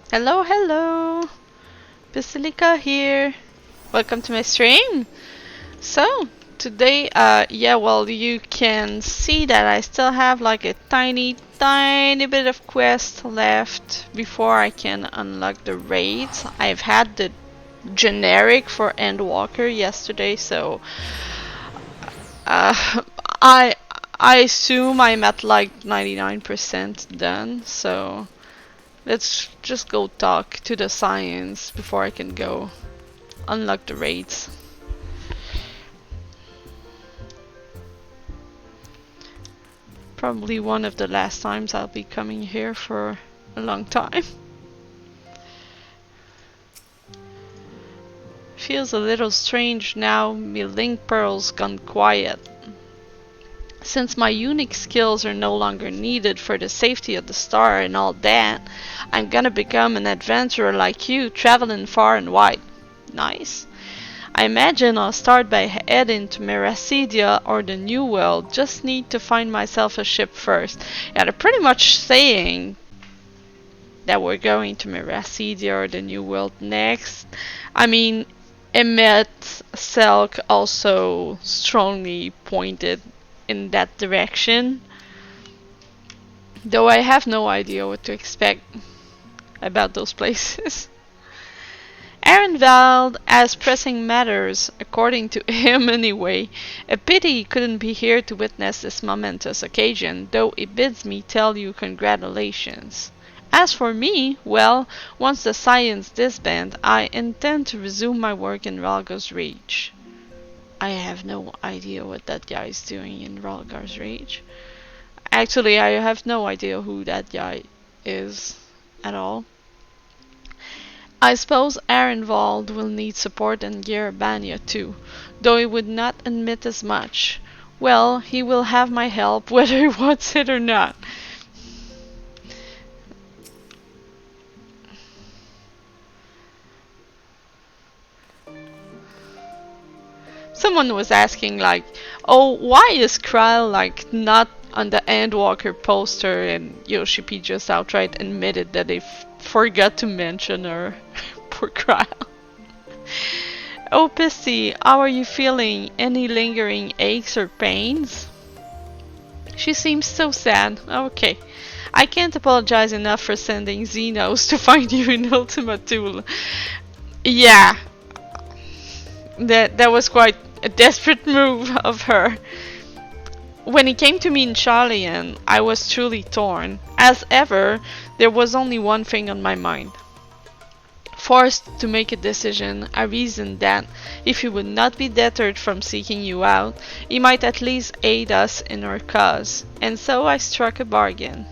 Hello, hello. Basilica here. Welcome to my stream. So, today, you can see that I still have like a tiny bit of quest left before I can unlock the raids. I've had the generic for Endwalker yesterday, so uh, I I assume I'm at like 99% done, so let's just go talk to the Scions before I can go unlock the raids. Probably one of the last times I'll be coming here for a long time. Feels a little strange now me link pearls gone quiet. Since my unique skills are no longer needed for the safety of the star and all that, I'm gonna become an adventurer like you, traveling far and wide. Nice. I imagine I'll start by heading to Meracidia or the New World. Just need to find myself a ship first. Yeah, they're pretty much saying that we're going to Meracidia or the New World next. I mean, Emmet Selk also strongly pointed in that direction. Though I have no idea what to expect about those places. Ehrenwald has pressing matters, according to him anyway. A pity he couldn't be here to witness this momentous occasion, though he bids me tell you congratulations. As for me, well, once the Scions disband, I intend to resume my work in Ralgar's Reach. I have no idea what that guy is doing in Ralgar's Reach. Actually, I have no idea who that guy is at all. I suppose Ehrenwald will need support and Garabania too, though he would not admit as much. Well, he will have my help whether he wants it or not. Someone was asking like, oh, why is Kryle like not on the Endwalker poster, and Yoshi just outright admitted that they forgot to mention her. Poor Kryle. Oh, Pissy, how are you feeling? Any lingering aches or pains? She seems so sad. Okay. I can't apologize enough for sending Xenos to find you in Ultima Thule. Yeah, that was quite a desperate move of her. When he came to me in Charlian, I was truly torn. As ever, there was only one thing on my mind. Forced to make a decision, I reasoned that, if he would not be deterred from seeking you out, he might at least aid us in our cause, and so I struck a bargain.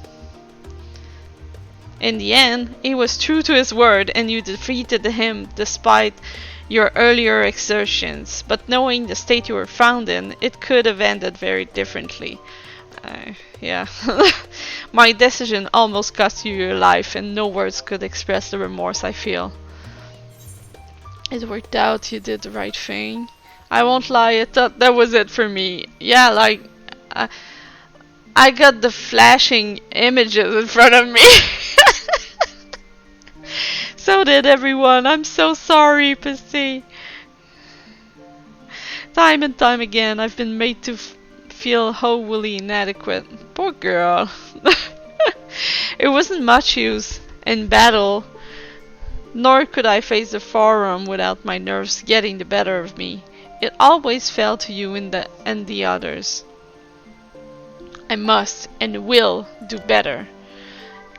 In the end, he was true to his word, and you defeated him despite your earlier exertions, but knowing the state you were found in, it could have ended very differently. Yeah. My decision almost cost you your life, and no words could express the remorse I feel. It worked out, you did the right thing. I won't lie, I thought that was it for me. Yeah, like, I got the flashing images in front of me. So did everyone. I'm so sorry, Pissy. Time and time again, I've been made to feel wholly inadequate. Poor girl. It wasn't much use in battle, nor could I face the forum without my nerves getting the better of me. It always fell to you and the others. I must and will do better.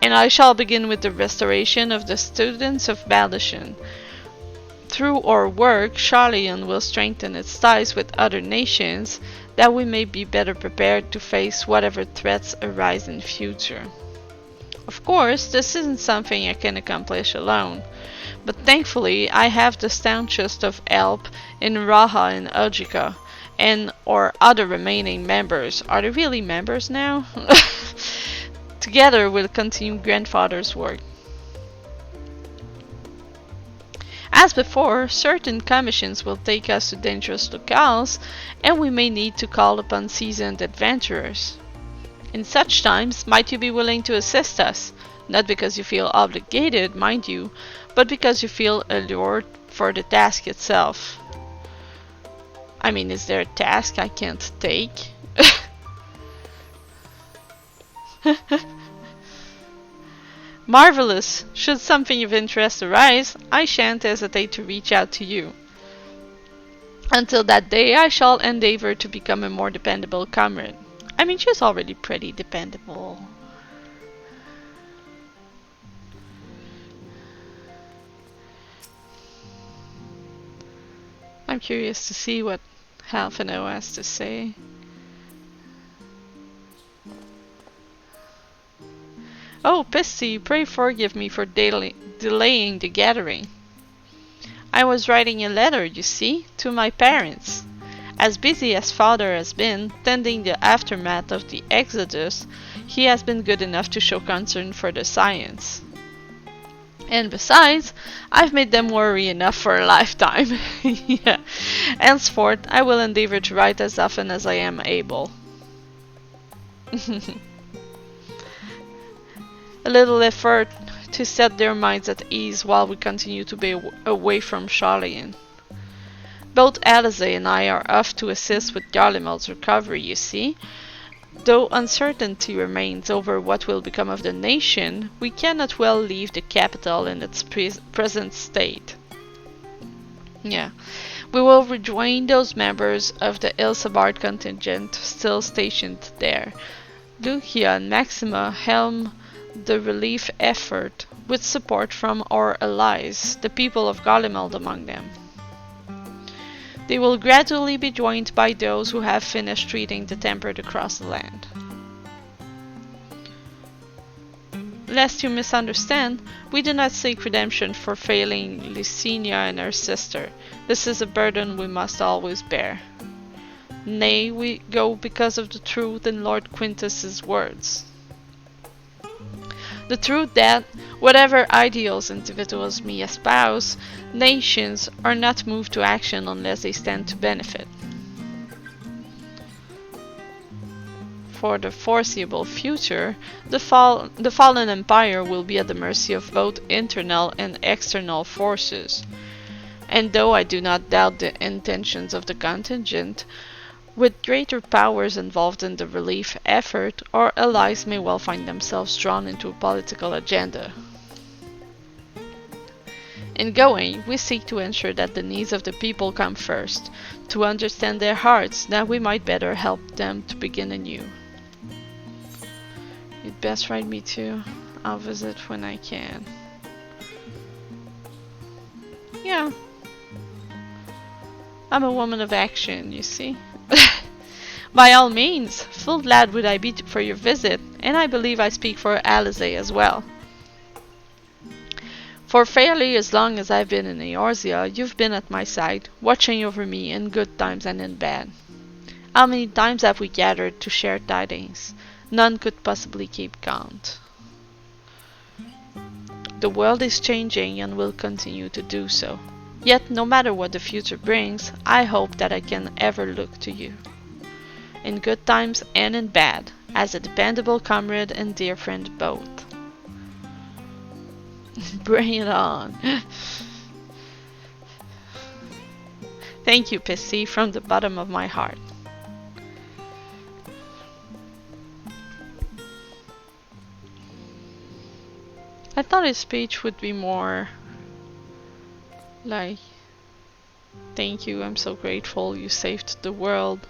And I shall begin with the restoration of the students of Balishan. Through our work, Charlian will strengthen its ties with other nations, that we may be better prepared to face whatever threats arise in future. Of course, this isn't something I can accomplish alone, but thankfully I have the staunchest of help in Raha and Ojika, and our other remaining members. Are they really members now? Together we'll continue grandfather's work. As before, certain commissions will take us to dangerous locales, and we may need to call upon seasoned adventurers. In such times, might you be willing to assist us? Not because you feel obligated, mind you, but because you feel allured for the task itself. I mean, is there a task I can't take? Marvelous! Should something of interest arise, I shan't hesitate to reach out to you. Until that day, I shall endeavor to become a more dependable comrade. I mean, she's already pretty dependable. I'm curious to see what Halfino has to say. Oh, Pisty, pray forgive me for delaying the gathering. I was writing a letter, you see, to my parents. As busy as father has been tending the aftermath of the Exodus, he has been good enough to show concern for the Scions. And besides, I've made them worry enough for a lifetime. Yeah. Henceforth, I will endeavor to write as often as I am able. A little effort to set their minds at ease while we continue to be away from Charlian. Both Alizé and I are off to assist with Garlemald's recovery, you see. Though uncertainty remains over what will become of the nation, we cannot well leave the capital in its present state. Yeah. We will rejoin those members of the Ilsabard contingent still stationed there. Lucia and Maxima helm the relief effort, with support from our allies, the people of Garlemald among them. They will gradually be joined by those who have finished treating the tempered across the land. Lest you misunderstand, we do not seek redemption for failing Licinia and her sister. This is a burden we must always bear. Nay, we go because of the truth in Lord Quintus's words. The truth that, whatever ideals individuals may espouse, nations are not moved to action unless they stand to benefit. For the foreseeable future, the fallen empire will be at the mercy of both internal and external forces. And though I do not doubt the intentions of the contingent, with greater powers involved in the relief effort, our allies may well find themselves drawn into a political agenda. In going, we seek to ensure that the needs of the people come first, to understand their hearts, that we might better help them to begin anew. You'd best write me too. I'll visit when I can. Yeah. I'm a woman of action, you see. By all means, full glad would I be for your visit, and I believe I speak for Alizé as well. For fairly as long as I've been in Eorzea, you've been at my side, watching over me in good times and in bad. How many times have we gathered to share tidings? None could possibly keep count. The world is changing and will continue to do so. Yet, no matter what the future brings, I hope that I can ever look to you, in good times and in bad, as a dependable comrade and dear friend both. Bring it on. Thank you, Pissy, from the bottom of my heart. I thought his speech would be more like, thank you, I'm so grateful you saved the world.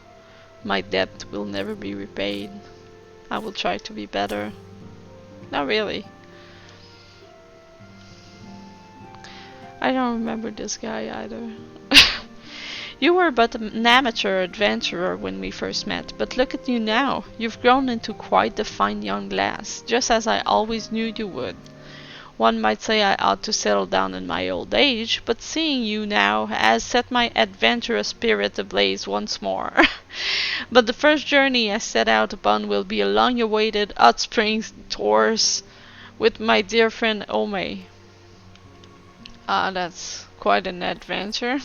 My debt will never be repaid. I will try to be better. Not really. I don't remember this guy either. You were but an amateur adventurer when we first met, but look at you now. You've grown into quite the fine young lass, just as I always knew you would. One might say I ought to settle down in my old age, but seeing you now has set my adventurous spirit ablaze once more. But the first journey I set out upon will be a long-awaited hot springs tours with my dear friend Ome. Ah, that's quite an adventure.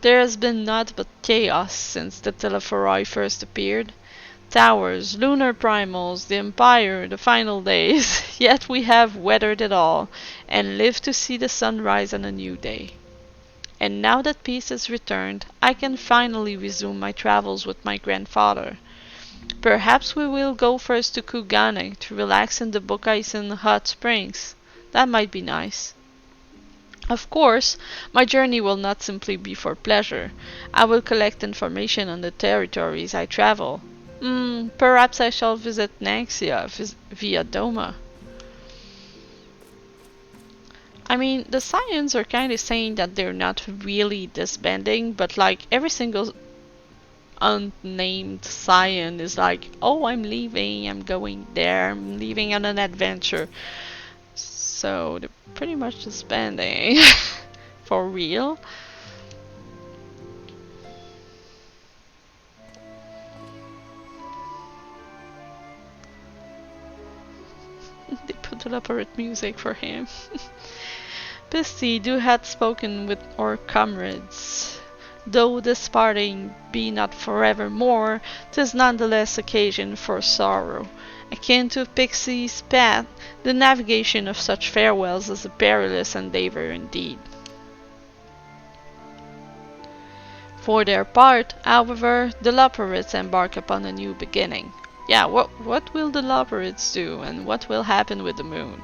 There has been naught but chaos since the Telephoroi first appeared. Towers, lunar primals, the Empire, the final days. Yet we have weathered it all, and lived to see the sun rise on a new day. And now that peace is returned, I can finally resume my travels with my grandfather. Perhaps we will go first to Kugane to relax in the Bokaisen hot springs. That might be nice. Of course, my journey will not simply be for pleasure. I will collect information on the territories I travel. Perhaps I shall visit Naxia via Doma. I mean, the Scions are kind of saying that they're not really disbanding, but like every single unnamed Scion is like, oh, I'm leaving, I'm going there, I'm leaving on an adventure. So they're pretty much disbanding. For real. They put elaborate music for him. Pissy do had spoken with our comrades. Though this parting be not forevermore, 'tis nonetheless occasion for sorrow. Akin to Pixie's path, the navigation of such farewells is a perilous endeavor indeed. For their part, however, the Loperids embark upon a new beginning. Yeah, what will the Loperids do, and what will happen with the moon?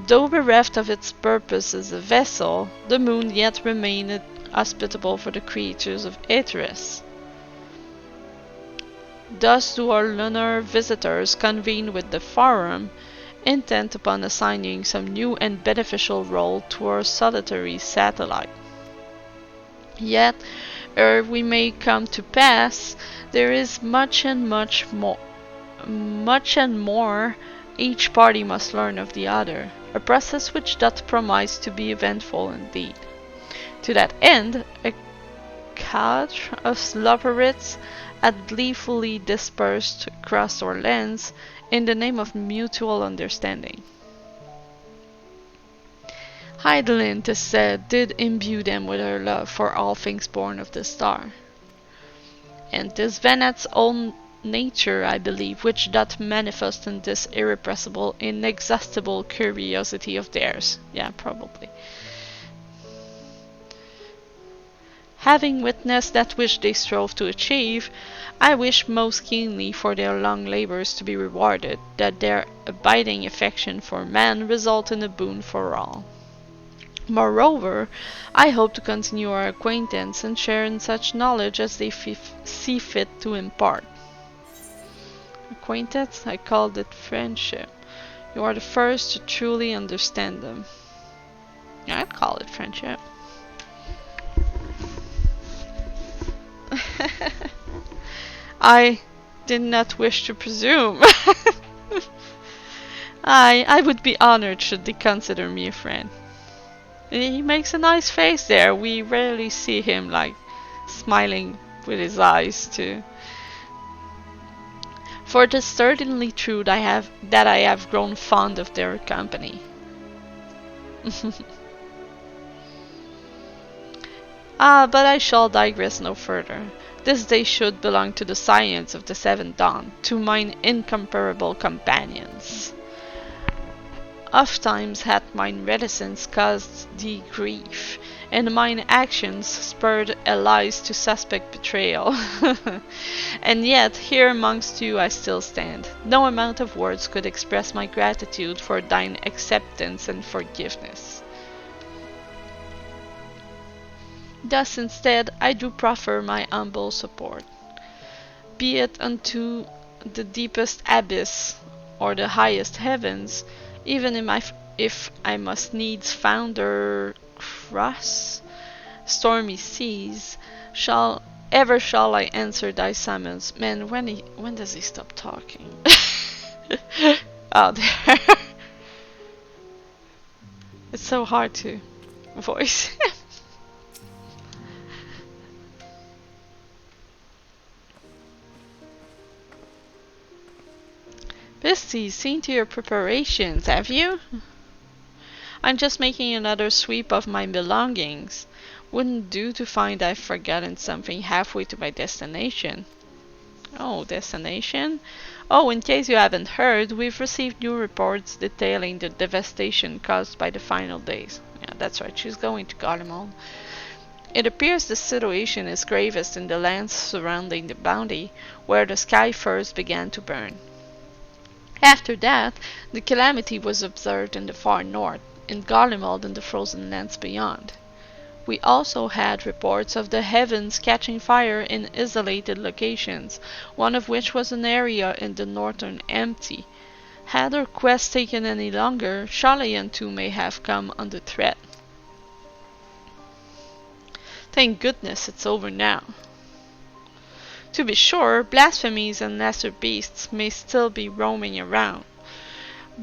Though bereft of its purpose as a vessel, the moon yet remained hospitable for the creatures of Aetheris. Thus do our lunar visitors convene with the Forum, intent upon assigning some new and beneficial role to our solitary satellite. Yet, ere we may come to pass, there is much and more each party must learn of the other, a process which doth promise to be eventful indeed. To that end, a cadre of Loperids had gleefully dispersed across our lands in the name of mutual understanding. Heidelin, 'tis said, did imbue them with her love for all things born of the star. And 'tis Venat's own nature, I believe, which doth manifest in this irrepressible, inexhaustible curiosity of theirs. Yeah, probably. Having witnessed that which they strove to achieve, I wish most keenly for their long labors to be rewarded, that their abiding affection for man result in a boon for all. Moreover, I hope to continue our acquaintance and share in such knowledge as they see fit to impart. Acquaintance? I called it friendship. You are the first to truly understand them. Yeah, I'd call it friendship. I did not wish to presume. I would be honored should they consider me a friend. He makes a nice face there. We rarely see him like smiling with his eyes too. For it is certainly true that I have grown fond of their company. But I shall digress no further. This day should belong to the science of the Seventh Dawn, to mine incomparable companions. Ofttimes hath mine reticence caused thee grief, and mine actions spurred allies to suspect betrayal. And yet, here amongst you I still stand. No amount of words could express my gratitude for thine acceptance and forgiveness. Thus instead I do proffer my humble support, be it unto the deepest abyss or the highest heavens, even if I must needs founder cross stormy seas, shall I answer thy summons. Man, when does he stop talking? Oh, there. It's so hard to voice him. Misty, seen to your preparations, have you? I'm just making another sweep of my belongings. Wouldn't do to find I've forgotten something halfway to my destination. Oh, destination? Oh, in case you haven't heard, we've received new reports detailing the devastation caused by the final days. Yeah, that's right, she's going to Garlemald. It appears the situation is gravest in the lands surrounding the Bounty, where the sky first began to burn. After that, the calamity was observed in the far north, in Garlemald and the frozen lands beyond. We also had reports of the heavens catching fire in isolated locations, one of which was an area in the northern Empty. Had our quest taken any longer, Shalayan too may have come under threat. Thank goodness it's over now. To be sure, blasphemies and lesser beasts may still be roaming around,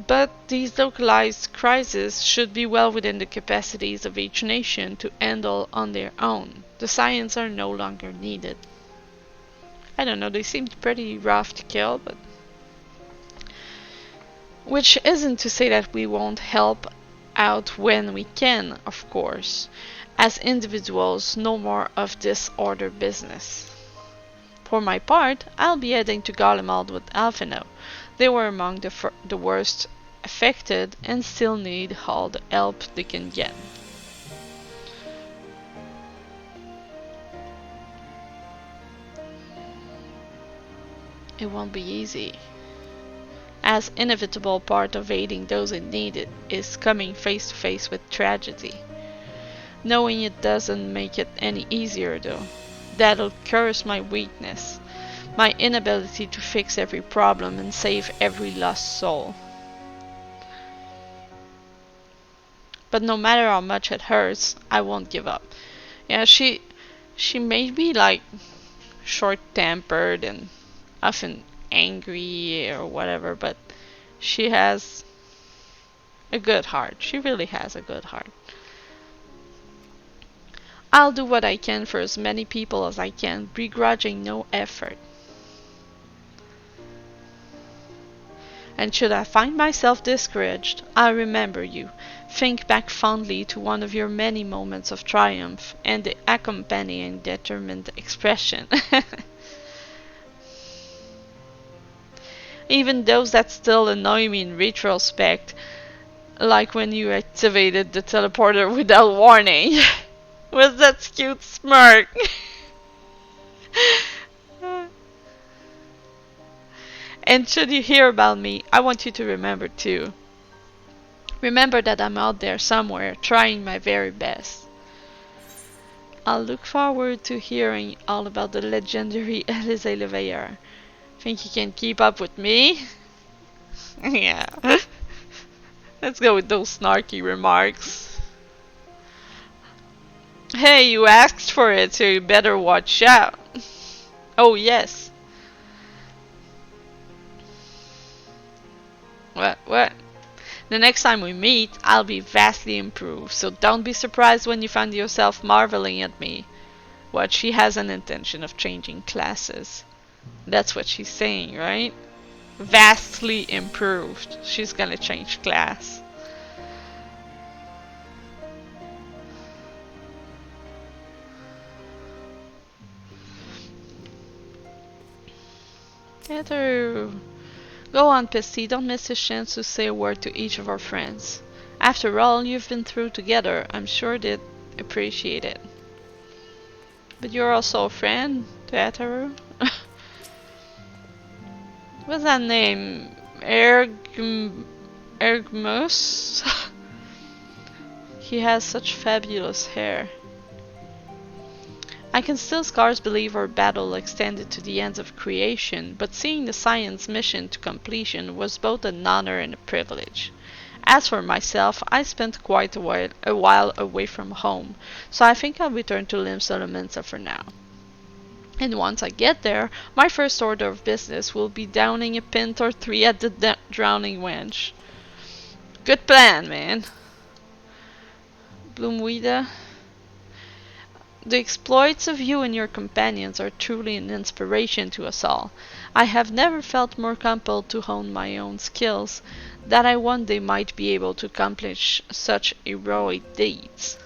but these localized crises should be well within the capacities of each nation to handle on their own. The Scions are no longer needed. I don't know, they seemed pretty rough to kill, but... Which isn't to say that we won't help out when we can, of course. As individuals, no more of this order business. For my part, I'll be heading to Garlemald with Alphino. They were among the worst affected and still need all the help they can get. It won't be easy, as inevitable part of aiding those in need is coming face to face with tragedy. Knowing it doesn't make it any easier though. That'll curse my weakness, my inability to fix every problem and save every lost soul. But no matter how much it hurts, I won't give up. Yeah, she may be like short-tempered and often angry or whatever, but she has a good heart. She really has a good heart. I'll do what I can for as many people as I can, begrudging no effort. And should I find myself discouraged, I'll remember you. Think back fondly to one of your many moments of triumph and the accompanying determined expression. Even those that still annoy me in retrospect, like when you activated the teleporter without warning. With that cute smirk. And should you hear about me, I want you to remember too. Remember that I'm out there somewhere, trying my very best. I'll look forward to hearing all about the legendary Elise Leveilleur. Think you can keep up with me? Yeah. Let's go with those snarky remarks. Hey, you asked for it, so you better watch out. Oh, yes. What? The next time we meet, I'll be vastly improved, so don't be surprised when you find yourself marveling at me. What, she has an intention of changing classes. That's what she's saying, right? Vastly improved. She's gonna change class. Go on, Pisty, don't miss this chance to say a word to each of our friends. After all you've been through together, I'm sure they'd appreciate it. But you're also a friend to Ataru? What's that name? Ergmus? He has such fabulous hair. I can still scarce believe our battle extended to the ends of creation, but seeing the Science mission to completion was both an honor and a privilege. As for myself, I spent quite a while away from home, so I think I'll return to Lim Solomensa for now. And once I get there, my first order of business will be downing a pint or three at the drowning wench. Good plan, man. Bloomweeda. The exploits of you and your companions are truly an inspiration to us all. I have never felt more compelled to hone my own skills, that I one day might be able to accomplish such heroic deeds.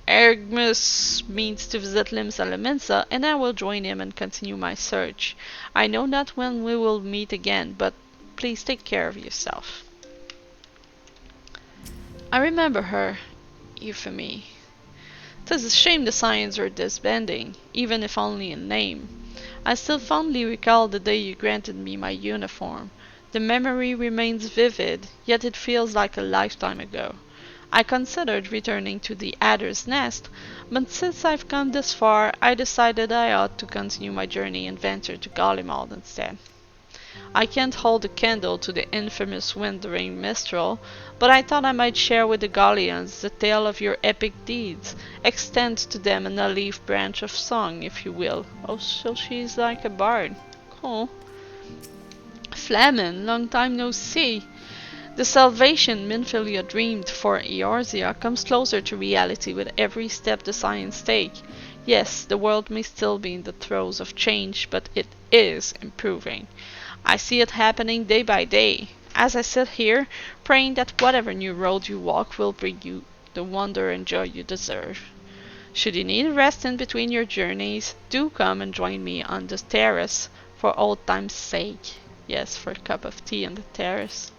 Ergmus means to visit Limsa Lemensa, and I will join him and continue my search. I know not when we will meet again, but please take care of yourself. I remember her, Euphemie. 'Tis a shame the Scions are disbanding, even if only in name. I still fondly recall the day you granted me my uniform. The memory remains vivid, yet it feels like a lifetime ago. I considered returning to the Adder's Nest, but since I've come this far, I decided I ought to continue my journey and venture to Gallimard instead. I can't hold a candle to the infamous wandering minstrel, but I thought I might share with the Gallians the tale of your epic deeds, extend to them an olive branch of song, if you will. Oh, so she's like a bard. Oh, Flamen, long time no see. The salvation Minfilia dreamed for Eorzea comes closer to reality with every step the Scions take. Yes, the world may still be in the throes of change, but it is improving. I see it happening day by day, as I sit here, praying that whatever new road you walk will bring you the wonder and joy you deserve. Should you need a rest in between your journeys, do come and join me on the terrace, for old time's sake. Yes, for a cup of tea on the terrace.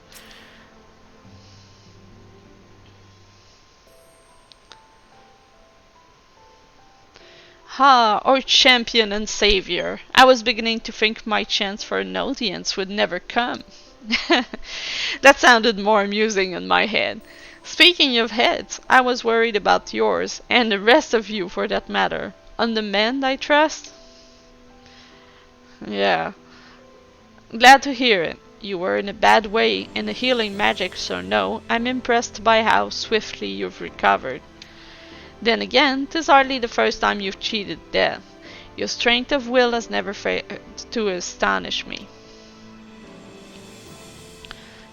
Ah, our champion and savior! I was beginning to think my chance for an audience would never come. That sounded more amusing in my head. Speaking of heads, I was worried about yours, and the rest of you for that matter. On the mend, I trust? Yeah. Glad to hear it. You were in a bad way, and the healing magic, or no, I'm impressed by how swiftly you've recovered. Then again, 'tis hardly the first time you've cheated death. Your strength of will has never failed to astonish me.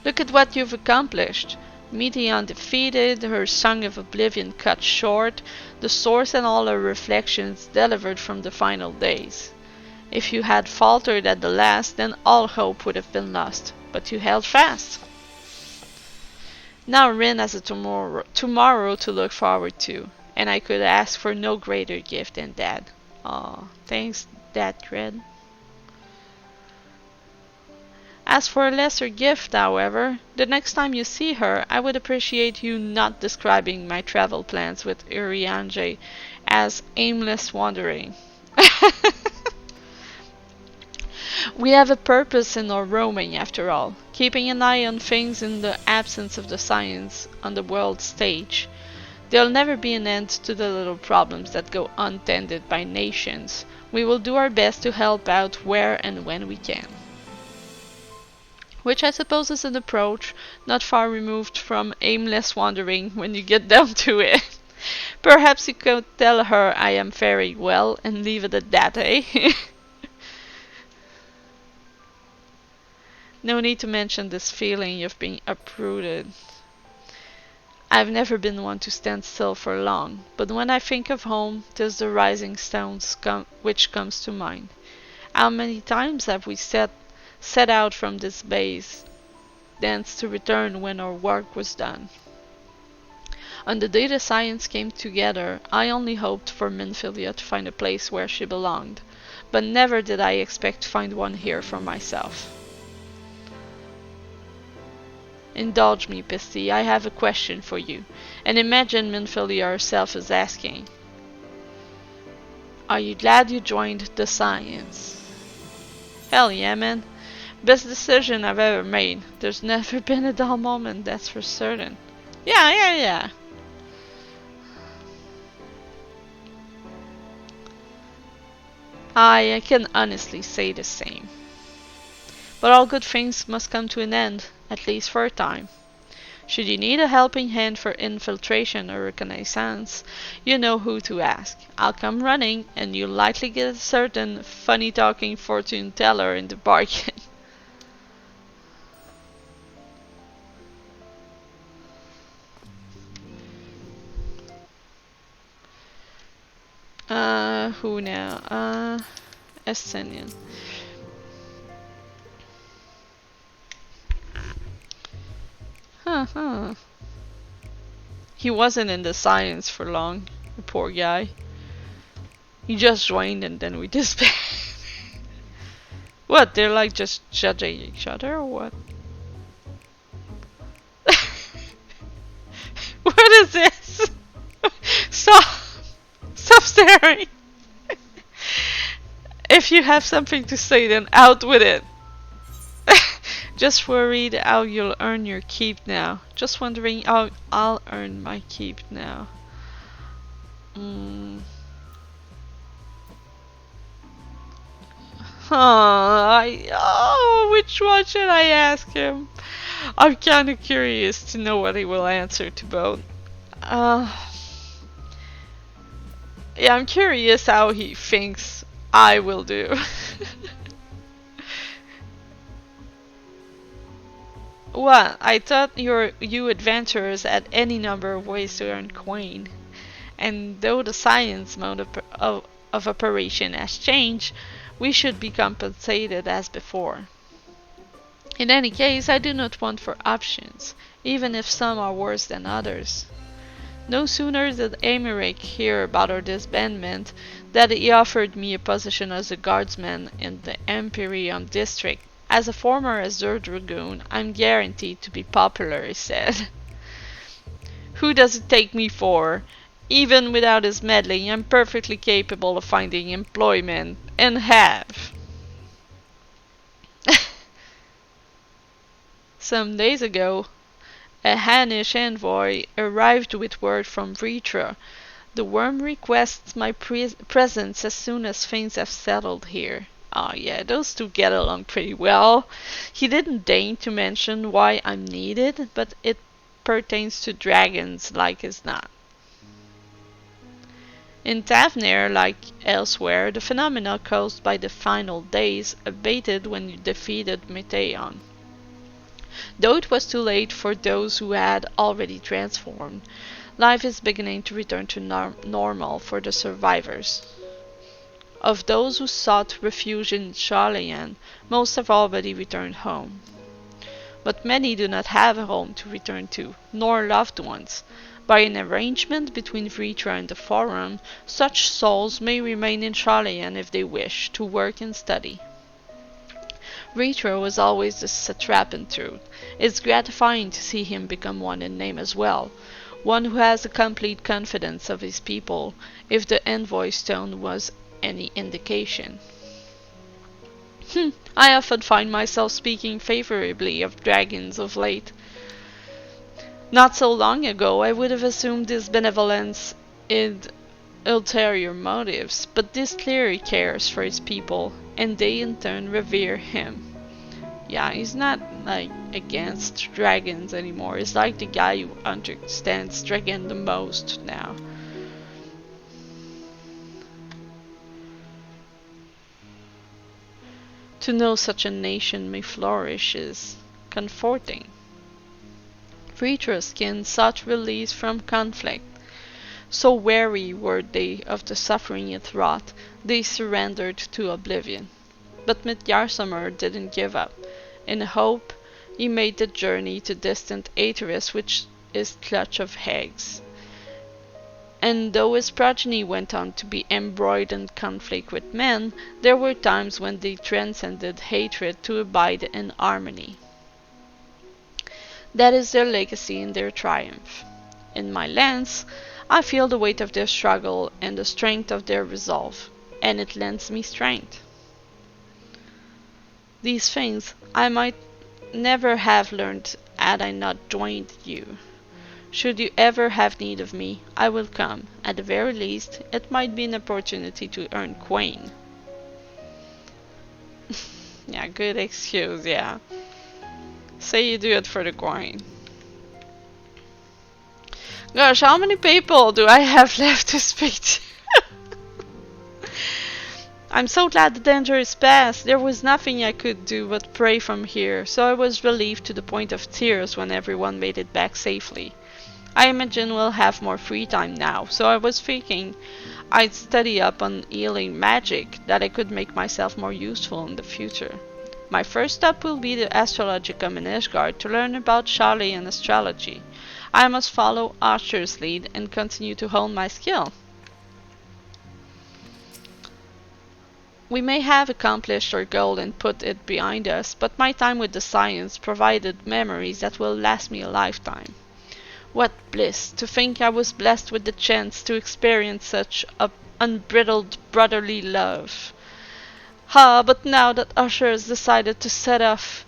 Look at what you've accomplished. Meeting undefeated, her Song of Oblivion cut short, the source and all her reflections delivered from the final days. If you had faltered at the last, then all hope would have been lost. But you held fast. Now Rin has a tomorrow to look forward to, and I could ask for no greater gift than that. Aw, thanks, Dad Red. As for a lesser gift, however, the next time you see her, I would appreciate you not describing my travel plans with Urianger as aimless wandering. We have a purpose in our roaming, after all, keeping an eye on things in the absence of the Scions on the world stage. There'll never be an end to the little problems that go untended by nations. We will do our best to help out where and when we can. Which I suppose is an approach not far removed from aimless wandering when you get down to it. Perhaps you could tell her I am very well and leave it at that, eh? No need to mention this feeling of being uprooted. I've never been one to stand still for long, but when I think of home, 'tis the rising stones which comes to mind. How many times have we set out from this base, thence to return when our work was done? On the day the Scions came together, I only hoped for Minfilia to find a place where she belonged, but never did I expect to find one here for myself. Indulge me, Pisty, I have a question for you, and imagine Minfilia herself is asking. Are you glad you joined the Scions? Hell yeah, man. Best decision I've ever made. There's never been a dull moment, that's for certain. Yeah. I can honestly say the same. But all good things must come to an end, at least for a time. Should you need a helping hand for infiltration or reconnaissance, you know who to ask. I'll come running, and you'll likely get a certain funny-talking fortune teller in the bargain. Who now? Estinian. Huh. He wasn't in the Scions for long. The poor guy. He just joined and then we disbanded. What? They're like just judging each other or what? What is this? Stop! Stop staring! If you have something to say, then out with it. Just worried how you'll earn your keep now. Just wondering how I'll earn my keep now. Which one should I ask him? I'm kind of curious to know what he will answer to both. Yeah, I'm curious how he thinks I will do. Well, I thought you adventurers had any number of ways to earn coin, and though the science mode of operation has changed, we should be compensated as before. In any case, I do not want for options, even if some are worse than others. No sooner did Emmerich hear about our disbandment than he offered me a position as a guardsman in the Imperium district. As a former Azure Dragoon, I'm guaranteed to be popular, he said. Who does it take me for? Even without his meddling, I'm perfectly capable of finding employment, and have. Some days ago, a Hannish envoy arrived with word from Vritra. The worm requests my presence as soon as things have settled here. Oh yeah, those two get along pretty well. He didn't deign to mention why I'm needed, but it pertains to dragons like as not. In Tavnir, like elsewhere, the phenomena caused by the final days abated when you defeated Meteon. Though it was too late for those who had already transformed, life is beginning to return to normal for the survivors. Of those who sought refuge in Sharlayan, most have already returned home. But many do not have a home to return to, nor loved ones. By an arrangement between Vritra and the Forum, such souls may remain in Sharlayan if they wish, to work and study. Vritra was always the satrap in truth. It's gratifying to see him become one in name as well, one who has a complete confidence of his people, if the envoy's tone was any indication. I often find myself speaking favorably of dragons of late. Not so long ago I would have assumed this benevolence in ulterior motives, but this clearly cares for his people, and they in turn revere him. Yeah, he's not like against dragons anymore. He's like the guy who understands dragon the most now. To know such a nation may flourish is comforting. Vritra's kin sought release from conflict. So weary were they of the suffering it wrought, they surrendered to oblivion. But Midgarsamer didn't give up. In hope, he made the journey to distant Aetheris, which is clutch of hags. And though his progeny went on to be embroiled in conflict with men, there were times when they transcended hatred to abide in harmony. That is their legacy and their triumph. In my lens, I feel the weight of their struggle and the strength of their resolve, and it lends me strength. These things I might never have learned had I not joined you. Should you ever have need of me, I will come. At the very least, it might be an opportunity to earn coin. Yeah, good excuse, yeah. Say you do it for the coin. Gosh, how many people do I have left to speak to? I'm so glad the danger is past. There was nothing I could do but pray from here, so I was relieved to the point of tears when everyone made it back safely. I imagine we'll have more free time now, so I was thinking I'd study up on healing magic, that I could make myself more useful in the future. My first step will be the Astrologicum in Ishgard to learn about Sharlayan astrology. I must follow Archer's lead and continue to hone my skill. We may have accomplished our goal and put it behind us, but my time with the Scions provided memories that will last me a lifetime. What bliss to think I was blessed with the chance to experience such unbridled brotherly love. Ah, but now that Usher has decided to set off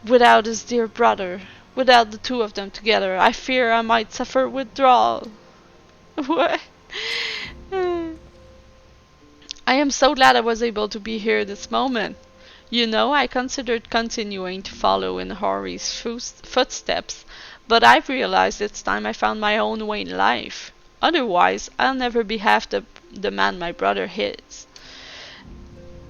without his dear brother, without the two of them together, I fear I might suffer withdrawal. What? I am so glad I was able to be here this moment. You know, I considered continuing to follow in Hori's footsteps, but I've realized it's time I found my own way in life. Otherwise, I'll never be half the man my brother is.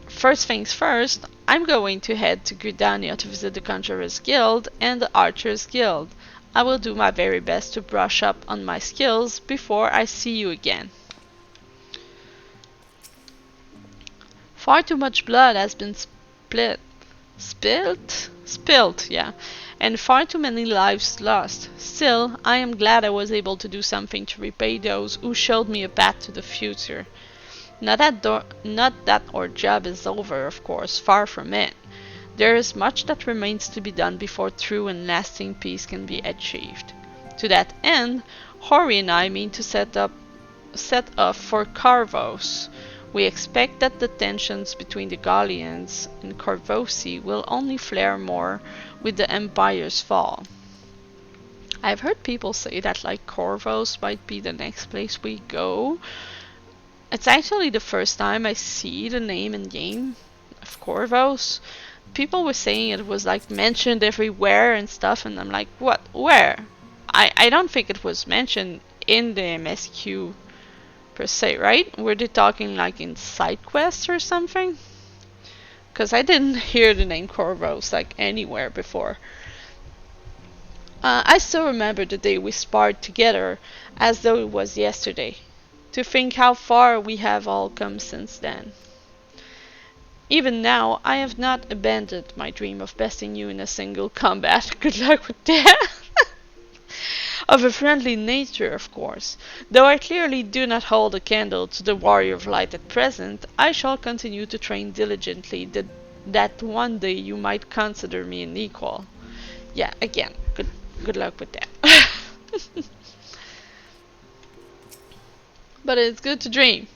First things first, I'm going to head to Gridania to visit the Conjurer's Guild and the Archer's Guild. I will do my very best to brush up on my skills before I see you again. Far too much blood has been spilled, yeah, and far too many lives lost. Still, I am glad I was able to do something to repay those who showed me a path to the future. Not that our job is over, of course, far from it. There is much that remains to be done before true and lasting peace can be achieved. To that end, Hori and I mean to set off for Carvos. We expect that the tensions between the Gallians and Corvosi will only flare more with the Empire's fall. I've heard people say that like Corvos might be the next place we go. It's actually the first time I see the name in game of Corvos. People were saying it was like mentioned everywhere and stuff, and I'm like, what? Where? I don't think it was mentioned in the MSQ per se, right? Were they talking like in side quests or something? Because I didn't hear the name Corvos like anywhere before. I still remember the day we sparred together as though it was yesterday. To think how far we have all come since then. Even now, I have not abandoned my dream of besting you in a single combat. Good luck with that. Of a friendly nature, of course. Though I clearly do not hold a candle to the Warrior of Light at present, I shall continue to train diligently that one day you might consider me an equal. Yeah, again, good luck with that. But it's good to dream.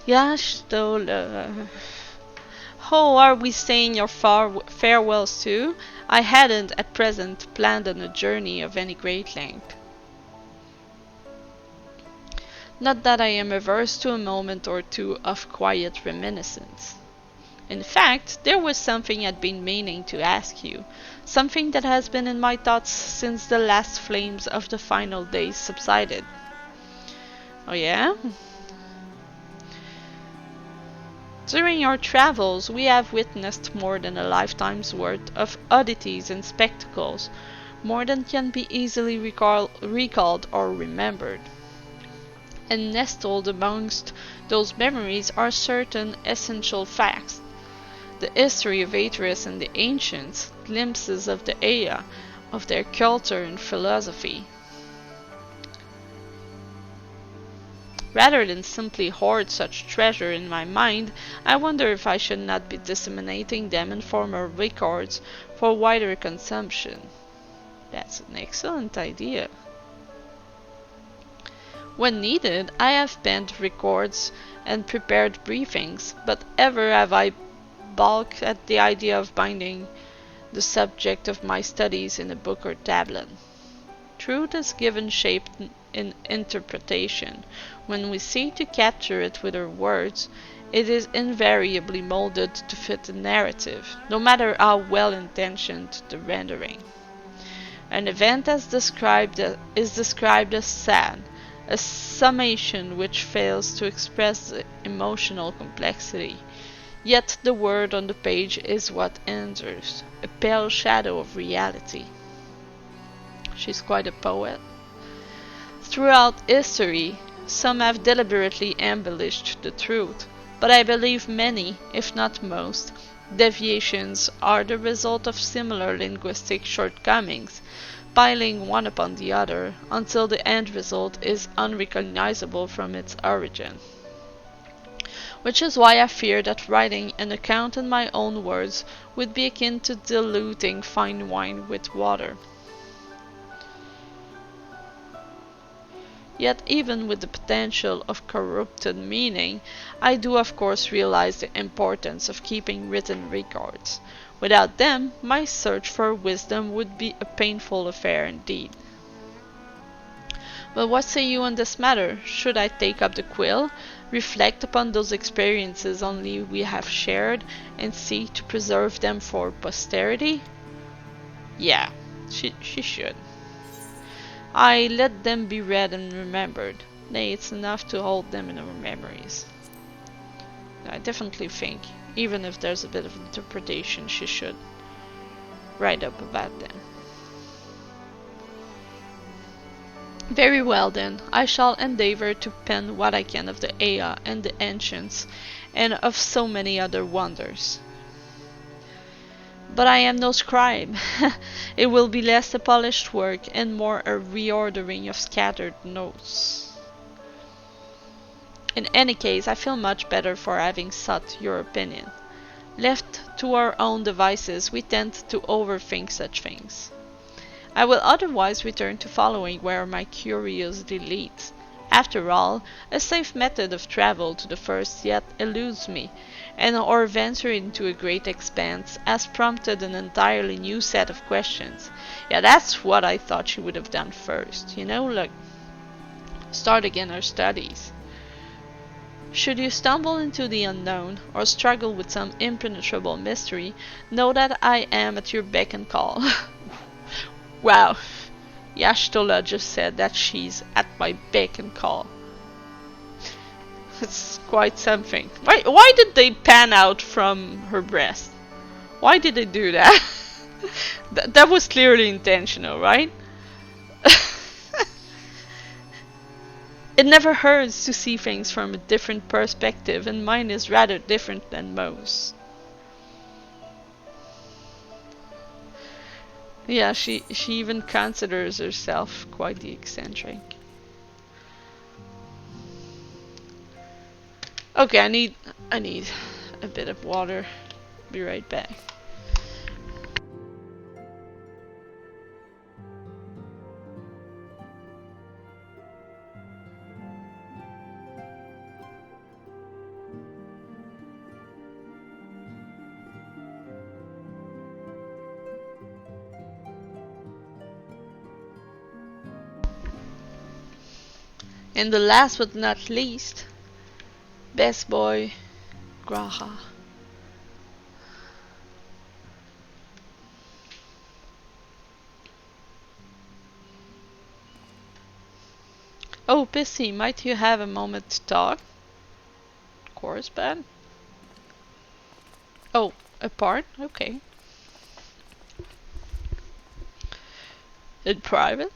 Yashtola. How are we saying your farewells to? I hadn't, at present, planned on a journey of any great length. Not that I am averse to a moment or two of quiet reminiscence. In fact, there was something I'd been meaning to ask you, something that has been in my thoughts since the last flames of the final days subsided. Oh yeah? During our travels, we have witnessed more than a lifetime's worth of oddities and spectacles, more than can be easily recalled or remembered. And nestled amongst those memories are certain essential facts. The history of Atreus and the ancients, glimpses of the Aya, of their culture and philosophy. Rather than simply hoard such treasure in my mind, I wonder if I should not be disseminating them in formal records for wider consumption. That's an excellent idea. When needed, I have penned records and prepared briefings, but ever have I balked at the idea of binding the subject of my studies in a book or tablet. Truth is given shape in interpretation. When we seek to capture it with our words, it is invariably molded to fit the narrative, no matter how well-intentioned the rendering. An event is described as sad, a summation which fails to express the emotional complexity. Yet the word on the page is what enters, a pale shadow of reality. She's quite a poet. Throughout history, some have deliberately embellished the truth, but I believe many, if not most, deviations are the result of similar linguistic shortcomings, piling one upon the other until the end result is unrecognizable from its origin. Which is why I fear that writing an account in my own words would be akin to diluting fine wine with water. Yet even with the potential of corrupted meaning, I do of course realize the importance of keeping written records. Without them, my search for wisdom would be a painful affair indeed. But what say you on this matter? Should I take up the quill, reflect upon those experiences only we have shared, and seek to preserve them for posterity? Yeah, she should. I let them be read and remembered. Nay, it's enough to hold them in our memories. I definitely think, even if there's a bit of interpretation, she should write up about them. Very well then, I shall endeavour to pen what I can of the Ea and the Ancients, and of so many other wonders. But I am no scribe. It will be less a polished work and more a reordering of scattered notes. In any case, I feel much better for having sought your opinion. Left to our own devices, we tend to overthink such things. I will otherwise return to following where my curiosity leads. After all, a safe method of travel to the first yet eludes me, and or venture into a great expanse has prompted an entirely new set of questions. Yeah, that's what I thought she would have done first. Look, start again our studies. Should you stumble into the unknown, or struggle with some impenetrable mystery, know that I am at your beck and call. Wow, Y'ashtola just said that she's at my beck and call. It's quite something. Why did they pan out from her breast? Why did they do that? That was clearly intentional, right? It never hurts to see things from a different perspective, and mine is rather different than most. Yeah, she even considers herself quite the eccentric. Okay, I need a bit of water. Be right back. And the last but not least, best boy, Graha. Oh, Pissy, might you have a moment to talk? Of course, Ben. Oh, apart? Okay. In private?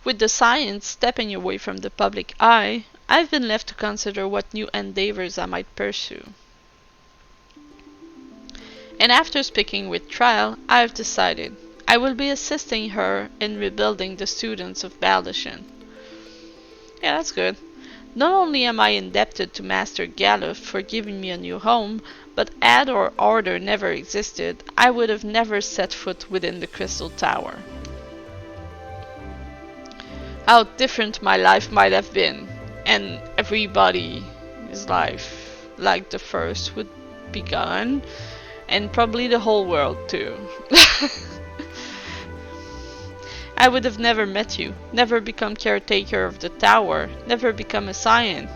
With the science stepping away from the public eye, I've been left to consider what new endeavors I might pursue. And after speaking with Trial, I've decided I will be assisting her in rebuilding the students of Baldachin. Yeah, that's good. Not only am I indebted to Master Galuf for giving me a new home, but had our order never existed, I would have never set foot within the Crystal Tower. How different my life might have been, and everybody's life, like the first, would be gone, and probably the whole world too. I would have never met you, never become caretaker of the tower, never become a Scion.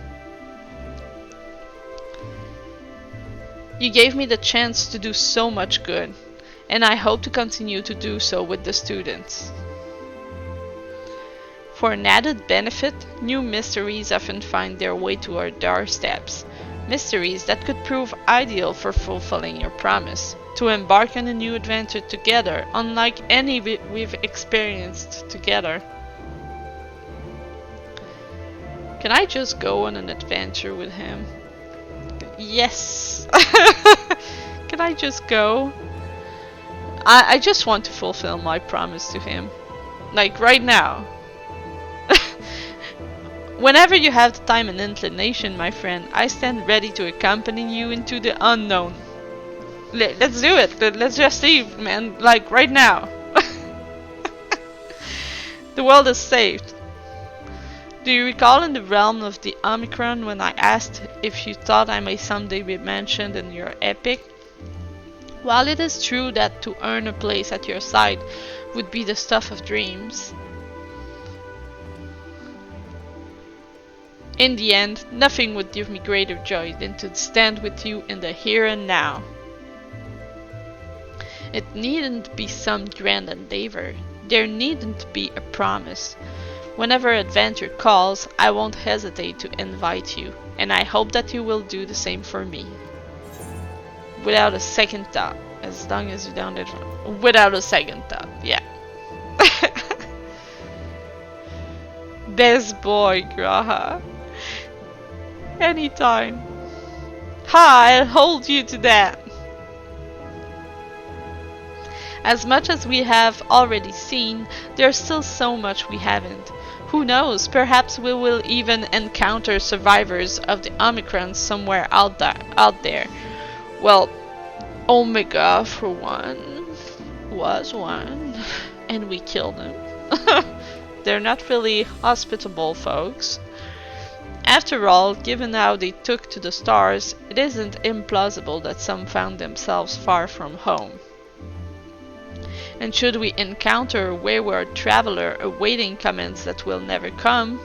You gave me the chance to do so much good, and I hope to continue to do so with the students. For an added benefit, new mysteries often find their way to our doorsteps, mysteries that could prove ideal for fulfilling your promise, to embark on a new adventure together, unlike any we've experienced together. Can I just go on an adventure with him? Yes! Can I just go? I just want to fulfill my promise to him. Like right now. Whenever you have the time and inclination, my friend, I stand ready to accompany you into the unknown. Let's do it. Let's just leave, man. Like right now. The world is saved. Do you recall in the realm of the Omicron when I asked if you thought I may someday be mentioned in your epic? While it is true that to earn a place at your side would be the stuff of dreams, in the end, nothing would give me greater joy than to stand with you in the here and now. It needn't be some grand endeavor. There needn't be a promise. Whenever adventure calls, I won't hesitate to invite you, and I hope that you will do the same for me. Without a second thought. As long as you don't do it. Without a second thought, yeah. Best boy, Graha. Anytime. Ha, I'll hold you to that. As much as we have already seen, there's still so much we haven't. Who knows, perhaps we will even encounter survivors of the Omicron somewhere out there. Well, Omega, for one, was one, and we killed him. They're not really hospitable folks. After all, given how they took to the stars, it isn't implausible that some found themselves far from home. And should we encounter a wayward traveler awaiting commands that will never come,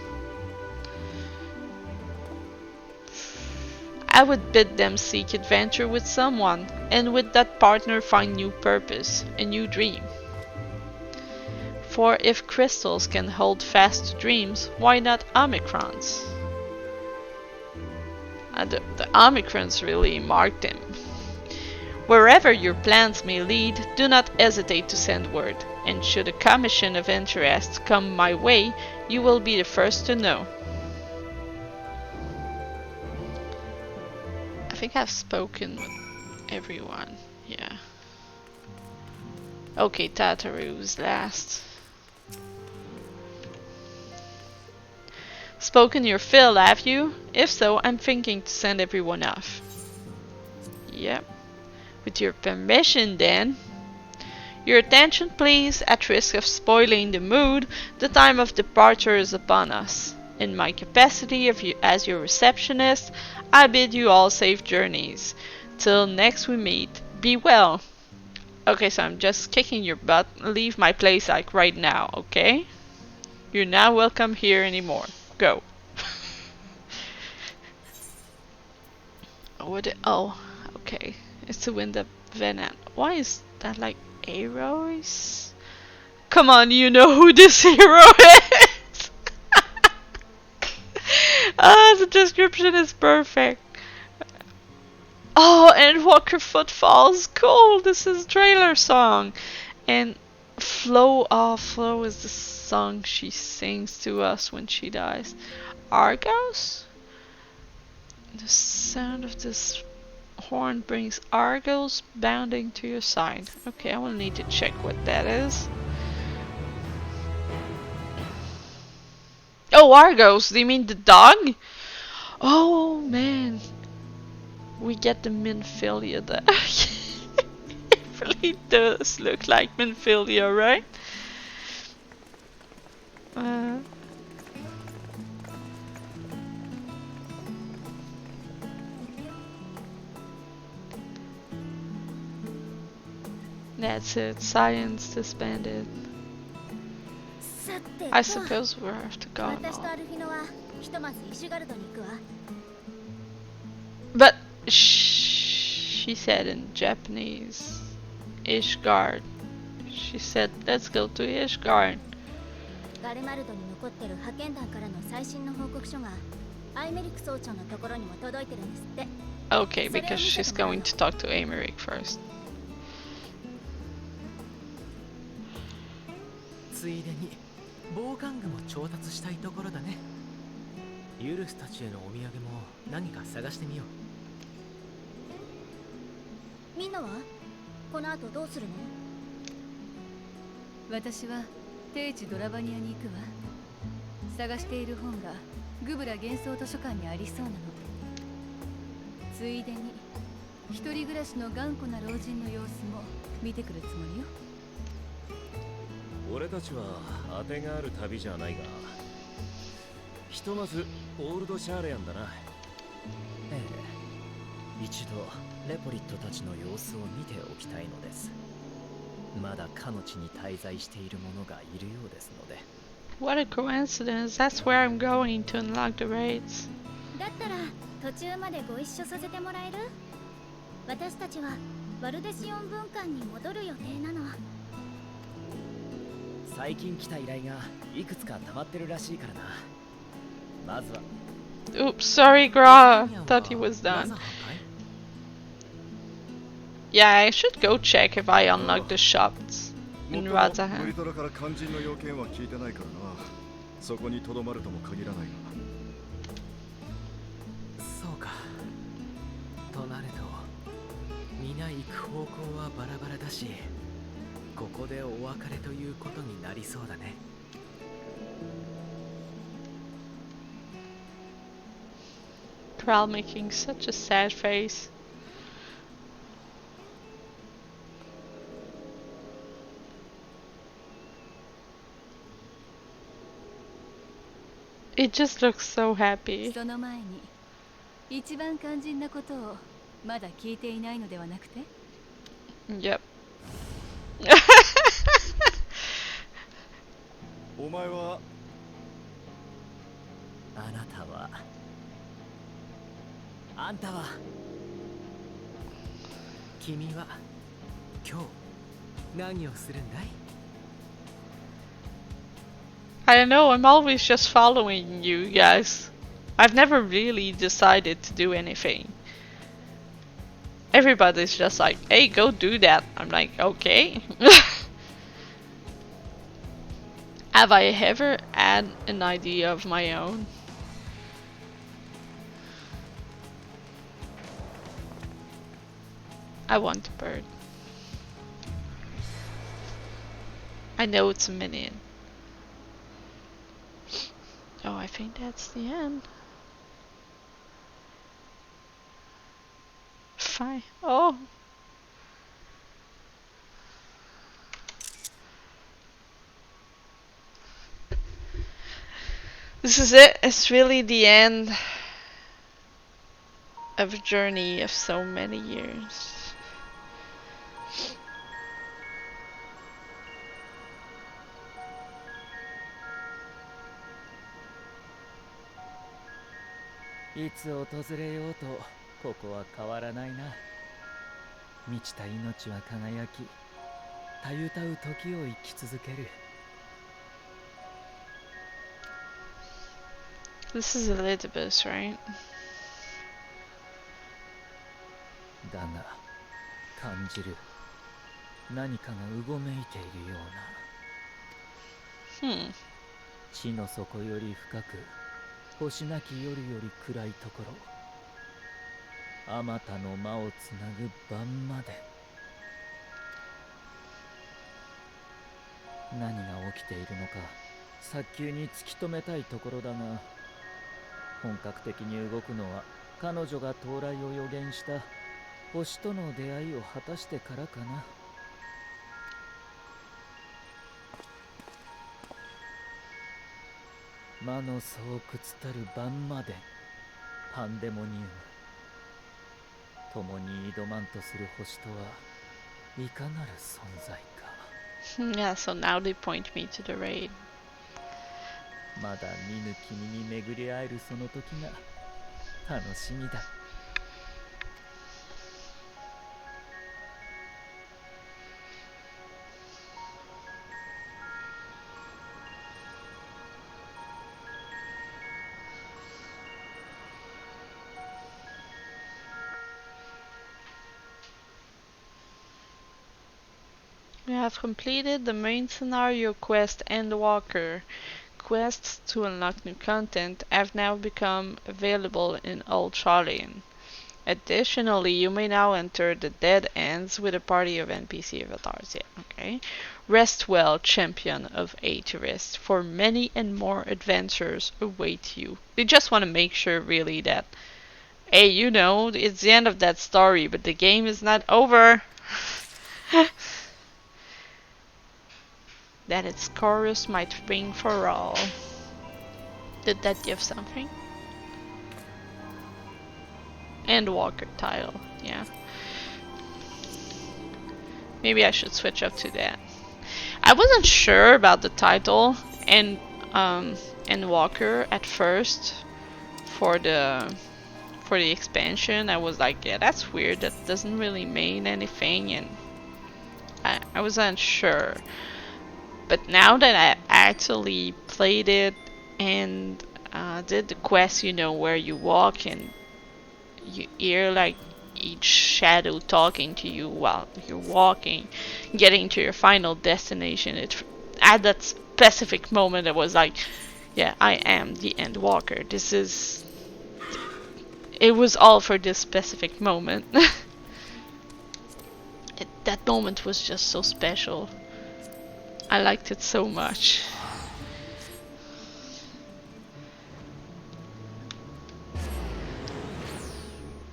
I would bid them seek adventure with someone, and with that partner find new purpose, a new dream. For if crystals can hold fast to dreams, why not Omicrons? The Omicrons really marked him. Wherever your plans may lead, do not hesitate to send word, and should a commission of interest come my way, you will be the first to know. I think I've spoken with everyone, yeah. Okay, Tataru's last. Spoken your fill, have you? If so, I'm thinking to send everyone off. Yep. With your permission, then. Your attention, please. At risk of spoiling the mood, the time of departure is upon us. In my capacity as your receptionist, I bid you all safe journeys. Till next we meet, be well. Okay, so I'm just kicking your butt. Leave my place like right now, okay? You're not welcome here anymore. Go. Oh, okay. It's to win the Venom. Why is that like arrows? Come on, you know who this hero is! Ah, the description is perfect. Oh, and Walker Footfalls. Cool, this is trailer song. And Flo is the song she sings to us when she dies. Argos? The sound of this horn brings Argos bounding to your side. Okay, I will need to check what that is. Oh, Argos, do you mean the dog? Oh, man. We get the Minfilia there. It really does look like Minfilia, right? That's it. Science disbanded. I suppose we have to go now. But she said in Japanese, Ishgard. She said, let's go to Ishgard. Okay, because she's going to talk to Americ first. ついでに防寒具も調達したいところだね。ユルスたちへのお土産も何か探してみよう。みんなはこの後どうするの？私は定地ドラバニアに行くわ。探している本がグブラ幻想図書館にありそうなの。ついでに一人暮らしの頑固な老人の様子も見てくるつもりよ。俺たちは当てがある旅じゃないが、ひとまずオールドシャーレアンだな。ええ、一度レポリットたちの様子を見ておきたいのです。まだかの地に滞在している者がいるようですので。What a coincidence. That's where I'm going to unlock the raids. だったら途中までご一緒させてもらえる？私たちはバルデシオン分館に戻る予定なの。最近来た依頼がいくつか溜まってるらしいからな。まずは Oops, sorry, Gra. Thought he was done. Yeah, I should go check if I unlock the shops in Razahan. ブリトラから肝心の要件は聞いてないからな。そこにとどまるとも限らないが。そうか。となると皆行く方向はバラバラだし、ここでお別れということになりそうだね。Kral making such a sad face. It just looks so happy. その前に一番肝心なことをまだ聞いていないのではなくて？ Yep. お前はあなたはあんたは君は今日何をするんだい？ I don't know, I'm always just following you guys. I've never really decided to do anything. Everybody's just like, hey, go do that. I'm like, okay. Have I ever had an idea of my own? I want a bird. I know it's a minion. Oh, I think that's the end. Fine. Oh. This is it. It's really the end of a journey of so many years.いつ訪れようとここは変わらないな。満ちた命は輝き、たゆたう時を生き続ける。This is Elizabeth, right? だが感じる何かがうごめいているような。地の底より深く、星なき夜より暗いところ、あまたの間をつなぐ晩まで。何が起きているのか早急に突き止めたいところだが、本格的に動くのは彼女が到来を予言した星との出会いを果たしてからかな。魔の巣窟たる晩まで、パンデモニウム。共に挑まんとする星とはいかなる存在か。Yeah, so now they point me to the raid. まだ見ぬ君に巡り会えるその時が楽しみだ。We have completed the main scenario quest Endwalker. Quests to unlock new content have now become available in Old Charlian. Additionally, you may now enter the Dead Ends with a party of NPC avatars. Yeah, okay. Rest well, champion of A-Tourist, for many and more adventures await you. They just want to make sure, really, that, hey, you know, it's the end of that story, but the game is not over. That its chorus might ring for all. Did that give something? And Walker title, yeah. Maybe I should switch up to that. I wasn't sure about the title and Walker at first for the expansion. I was like, yeah, that's weird. That doesn't really mean anything, and I was unsure. But now that I actually played it and did the quest, you know, where you walk and you hear like each shadow talking to you while you're walking, getting to your final destination. It at that specific moment, it was like, yeah, I am the End Walker. This is. It was all for this specific moment. That moment was just so special. I liked it so much.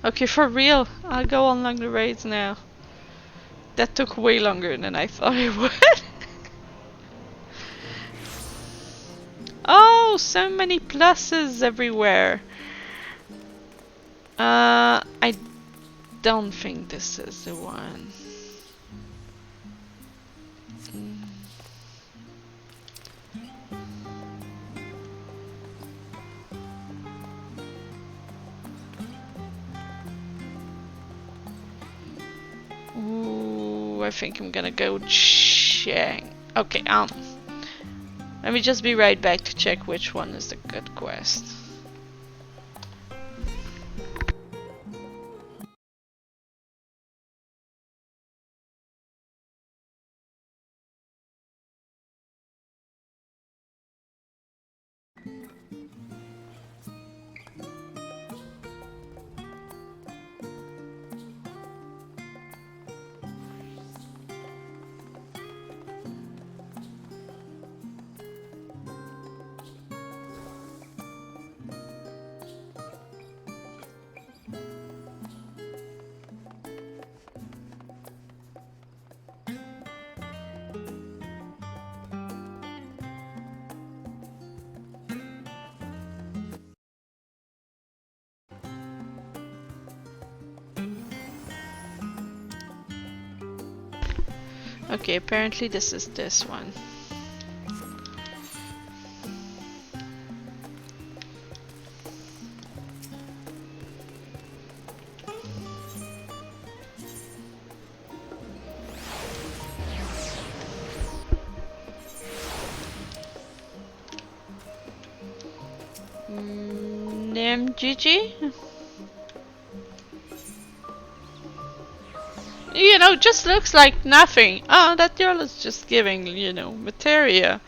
Okay, for real, I'll go on along the raids now. That took way longer than I thought it would. Oh, so many pluses everywhere. I don't think this is the one. Ooh, I think I'm gonna go check. Okay, let me just be right back to check which one is the good quest. Okay, apparently this is this one. Gigi? You know, just looks like nothing. Oh, that girl is just giving, you know, materia.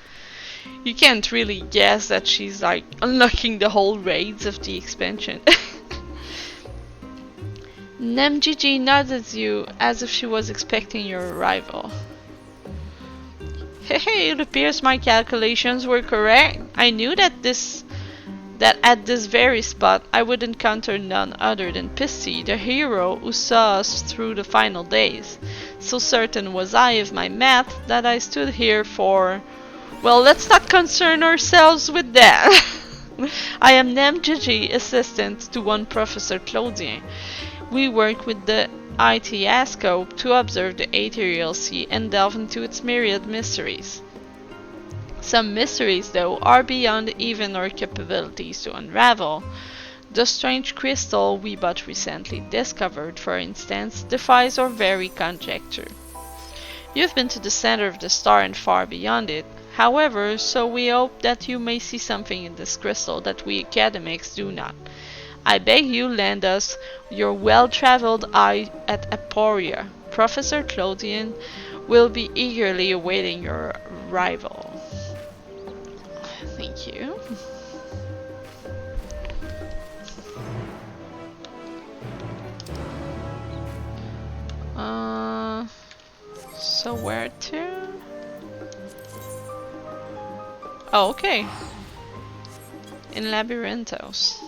You can't really guess that she's like unlocking the whole raids of the expansion. Nemgigi nodded you as if she was expecting your arrival. Hey, it appears my calculations were correct. I knew that at this very spot I would encounter none other than Pissy, the hero who saw us through the final days. So certain was I of my math that I stood here for... Well, let's not concern ourselves with that. I am Nemgigi, assistant to one Professor Claudien. We work with the ITAScope to observe the Ethereal Sea and delve into its myriad mysteries. Some mysteries, though, are beyond even our capabilities to unravel. The strange crystal we but recently discovered, for instance, defies our very conjecture. You've been to the center of the star and far beyond it, however, so we hope that you may see something in this crystal that we academics do not. I beg you lend us your well-traveled eye at Aporia. Professor Claudien will be eagerly awaiting your arrival. Thank you. So where to? Oh, okay. In Labyrinthos.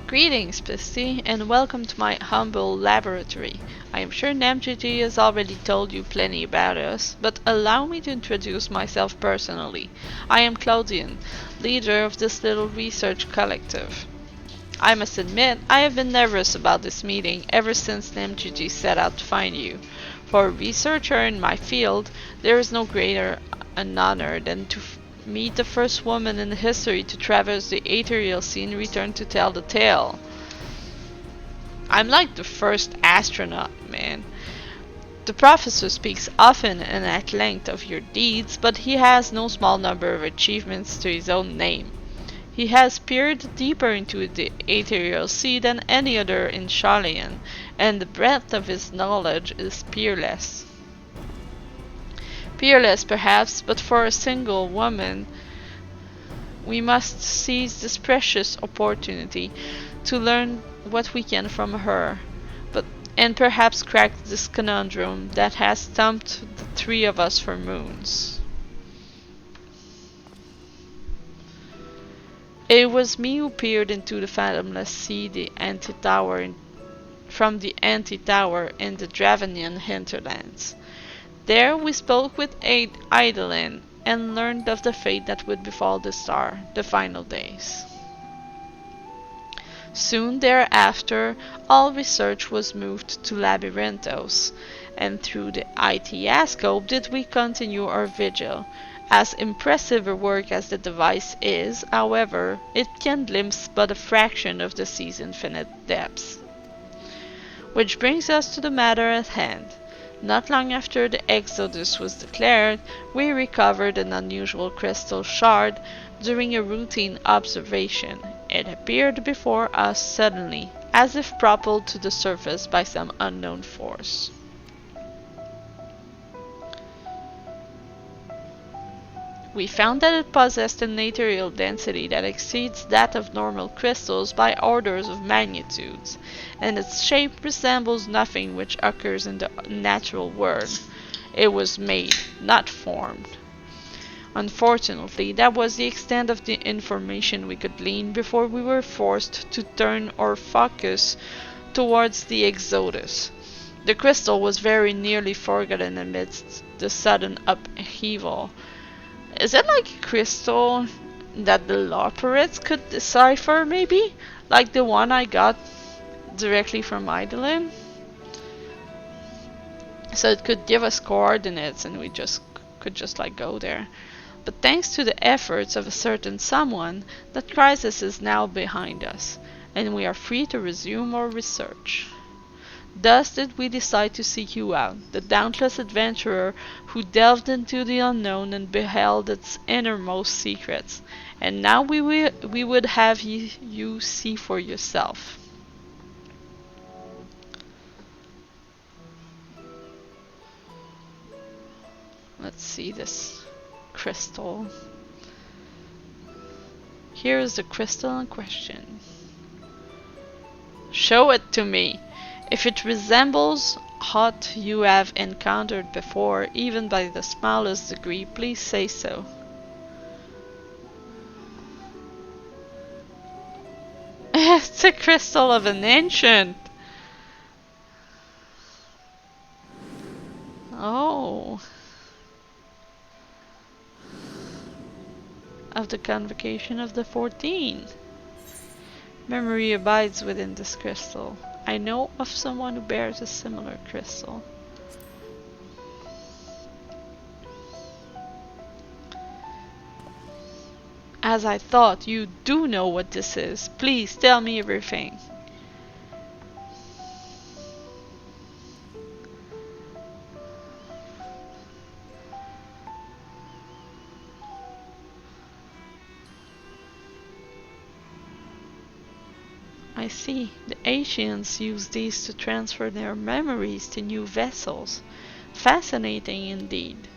Greetings, Pisty, and welcome to my humble laboratory. I am sure Namgigi has already told you plenty about us, but allow me to introduce myself personally. I am Claudian, leader of this little research collective. I must admit, I have been nervous about this meeting ever since Namgigi set out to find you. For a researcher in my field, there is no greater an honor than to meet the first woman in history to traverse the ethereal sea and return to tell the tale. I'm like the first astronaut, man. The professor speaks often and at length of your deeds, but he has no small number of achievements to his own name. He has peered deeper into the ethereal sea than any other in Sharlayan, and the breadth of his knowledge is peerless. Peerless, perhaps, but for a single woman, we must seize this precious opportunity to learn what we can from her, and perhaps crack this conundrum that has stumped the three of us for moons. It was me who peered into the fathomless sea from the anti-tower in the Dravanian hinterlands. There we spoke with Eidolon and learned of the fate that would befall the star, the final days. Soon thereafter, all research was moved to Labyrinthos, and through the ITAscope did we continue our vigil. As impressive a work as the device is, however, it can glimpse but a fraction of the sea's infinite depths. Which brings us to the matter at hand. Not long after the Exodus was declared, we recovered an unusual crystal shard during a routine observation. It appeared before us suddenly, as if propelled to the surface by some unknown force. We found that it possessed an ethereal density that exceeds that of normal crystals by orders of magnitudes, and its shape resembles nothing which occurs in the natural world. It was made, not formed. Unfortunately, that was the extent of the information we could glean before we were forced to turn our focus towards the Exodus. The crystal was very nearly forgotten amidst the sudden upheaval. Is it like a crystal that the Loporits could decipher, maybe? Like the one I got directly from Eidolon? So it could give us coordinates and we could just like go there. But thanks to the efforts of a certain someone, that crisis is now behind us, and we are free to resume our research. Thus did we decide to seek you out, the dauntless adventurer who delved into the unknown and beheld its innermost secrets, and now we would have you see for yourself. Let's see this crystal. Here is the crystal in question. Show it to me. If it resembles aught you have encountered before, even by the smallest degree, please say so. It's a crystal of an ancient. Oh. Of the Convocation of the 14. Memory abides within this crystal. I know of someone who bears a similar crystal. As I thought, you do know what this is. Please tell me everything. I see. The Asians use these to transfer their memories to new vessels. Fascinating indeed.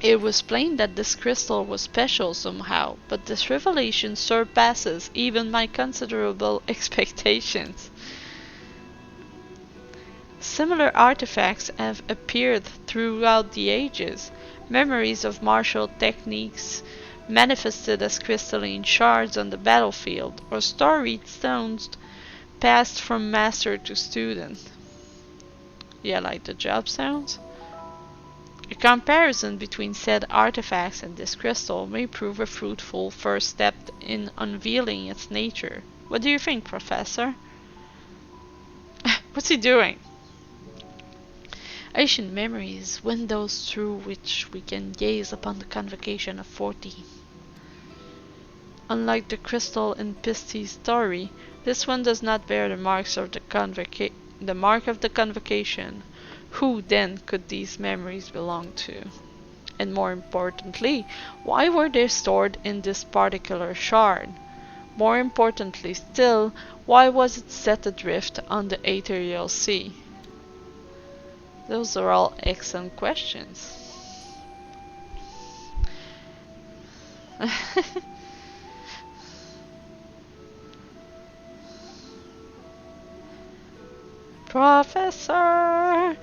It was plain that this crystal was special somehow, but this revelation surpasses even my considerable expectations. Similar artifacts have appeared throughout the ages. Memories of martial techniques manifested as crystalline shards on the battlefield, or storied stones passed from master to student. Yeah, like the job sounds? A comparison between said artifacts and this crystal may prove a fruitful first step in unveiling its nature. What do you think, Professor? What's he doing? Ancient memories, windows through which we can gaze upon the convocation of 14. Unlike the crystal in Pisty's story, this one does not bear the marks of the mark of the convocation. Who then could these memories belong to? And more importantly, why were they stored in this particular shard? More importantly still, why was it set adrift on the ethereal sea? Those are all excellent questions. Professor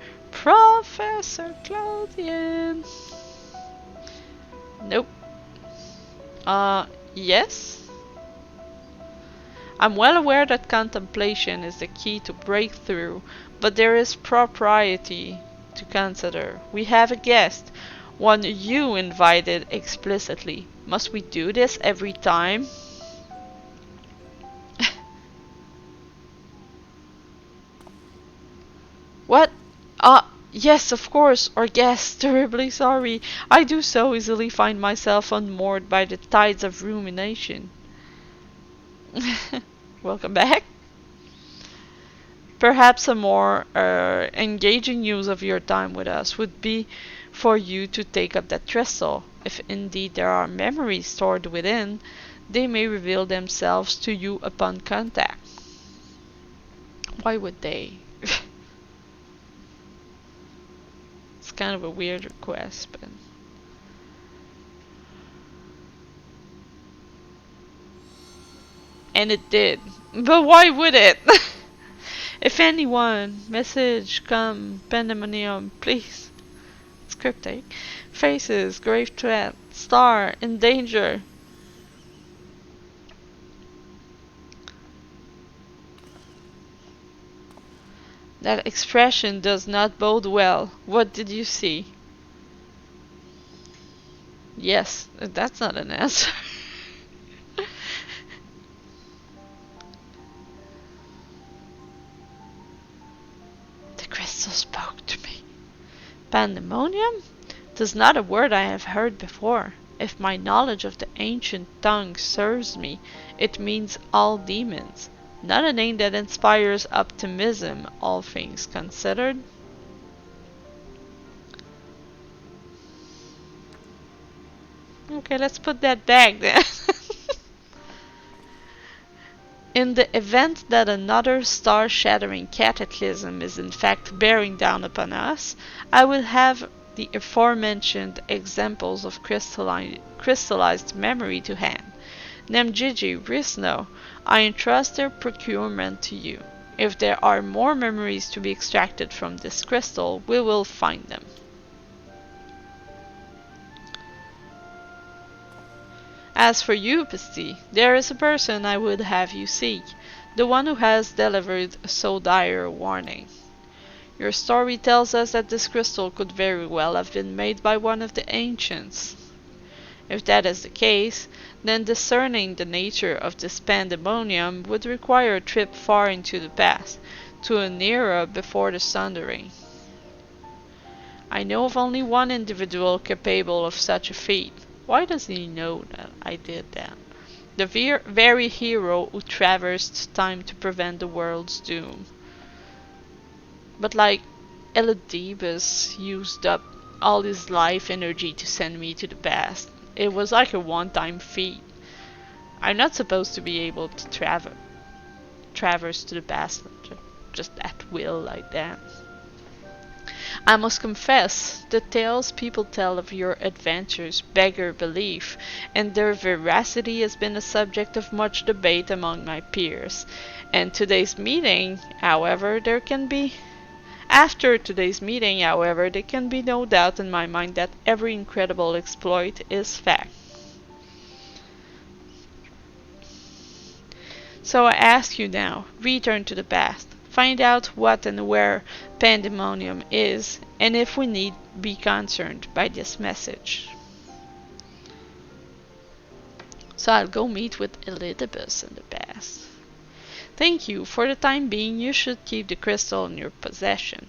Claudian. Nope. Yes? I'm well aware that contemplation is the key to breakthrough, but there is propriety to consider. We have a guest, one you invited explicitly. Must we do this every time? What? Yes, of course, or yes, terribly sorry. I do so easily find myself unmoored by the tides of rumination. Welcome back. Perhaps a more engaging use of your time with us would be for you to take up that crystal. If indeed there are memories stored within, they may reveal themselves to you upon contact. Why would they? It's kind of a weird request, but... And it did. But why would it? If anyone, message, come, pandemonium, please. It's cryptic. Faces, grave threat, star, in danger. That expression does not bode well. What did you see? Yes, that's not an answer. The crystal spoke to me. Pandemonium? 'Tis not a word I have heard before. If my knowledge of the ancient tongue serves me, it means all demons. Not a name that inspires optimism, all things considered. Okay, let's put that back then. In the event that another star-shattering cataclysm is in fact bearing down upon us, I will have the aforementioned examples of crystallized memory to hand. Namjiji, Risno, I entrust their procurement to you. If there are more memories to be extracted from this crystal, we will find them. As for you, Pisty, there is a person I would have you seek, the one who has delivered so dire a warning. Your story tells us that this crystal could very well have been made by one of the ancients. If that is the case, then discerning the nature of this pandemonium would require a trip far into the past, to an era before the Sundering. I know of only one individual capable of such a feat. Why does he know that I did that? The very hero who traversed time to prevent the world's doom. But like Elidibus used up all his life energy to send me to the past. It was like a one-time feat. I'm not supposed to be able to traverse to the past just at will like that. I must confess, the tales people tell of your adventures beggar belief, and their veracity has been a subject of much debate among my peers. And today's meeting, however, After today's meeting, however, there can be no doubt in my mind that every incredible exploit is fact. So I ask you now, return to the past. Find out what and where pandemonium is, and if we need be concerned by this message. So I'll go meet with Elizabeth in the past. Thank you. For the time being, you should keep the crystal in your possession.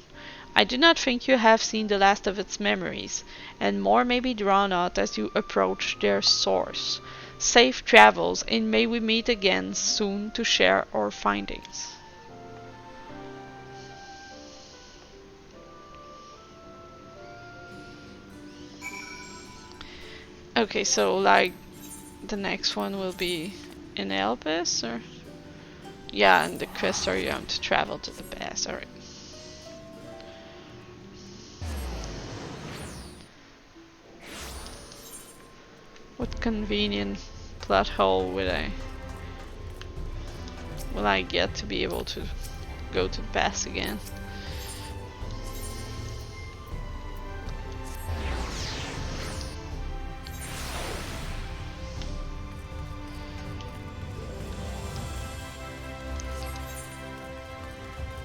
I do not think you have seen the last of its memories, and more may be drawn out as you approach their source. Safe travels, and may we meet again soon to share our findings. Okay, so like the next one will be in Elpis, or yeah, and the quest are you have to travel to the past. Alright. What convenient plot hole will I get to be able to go to the past again?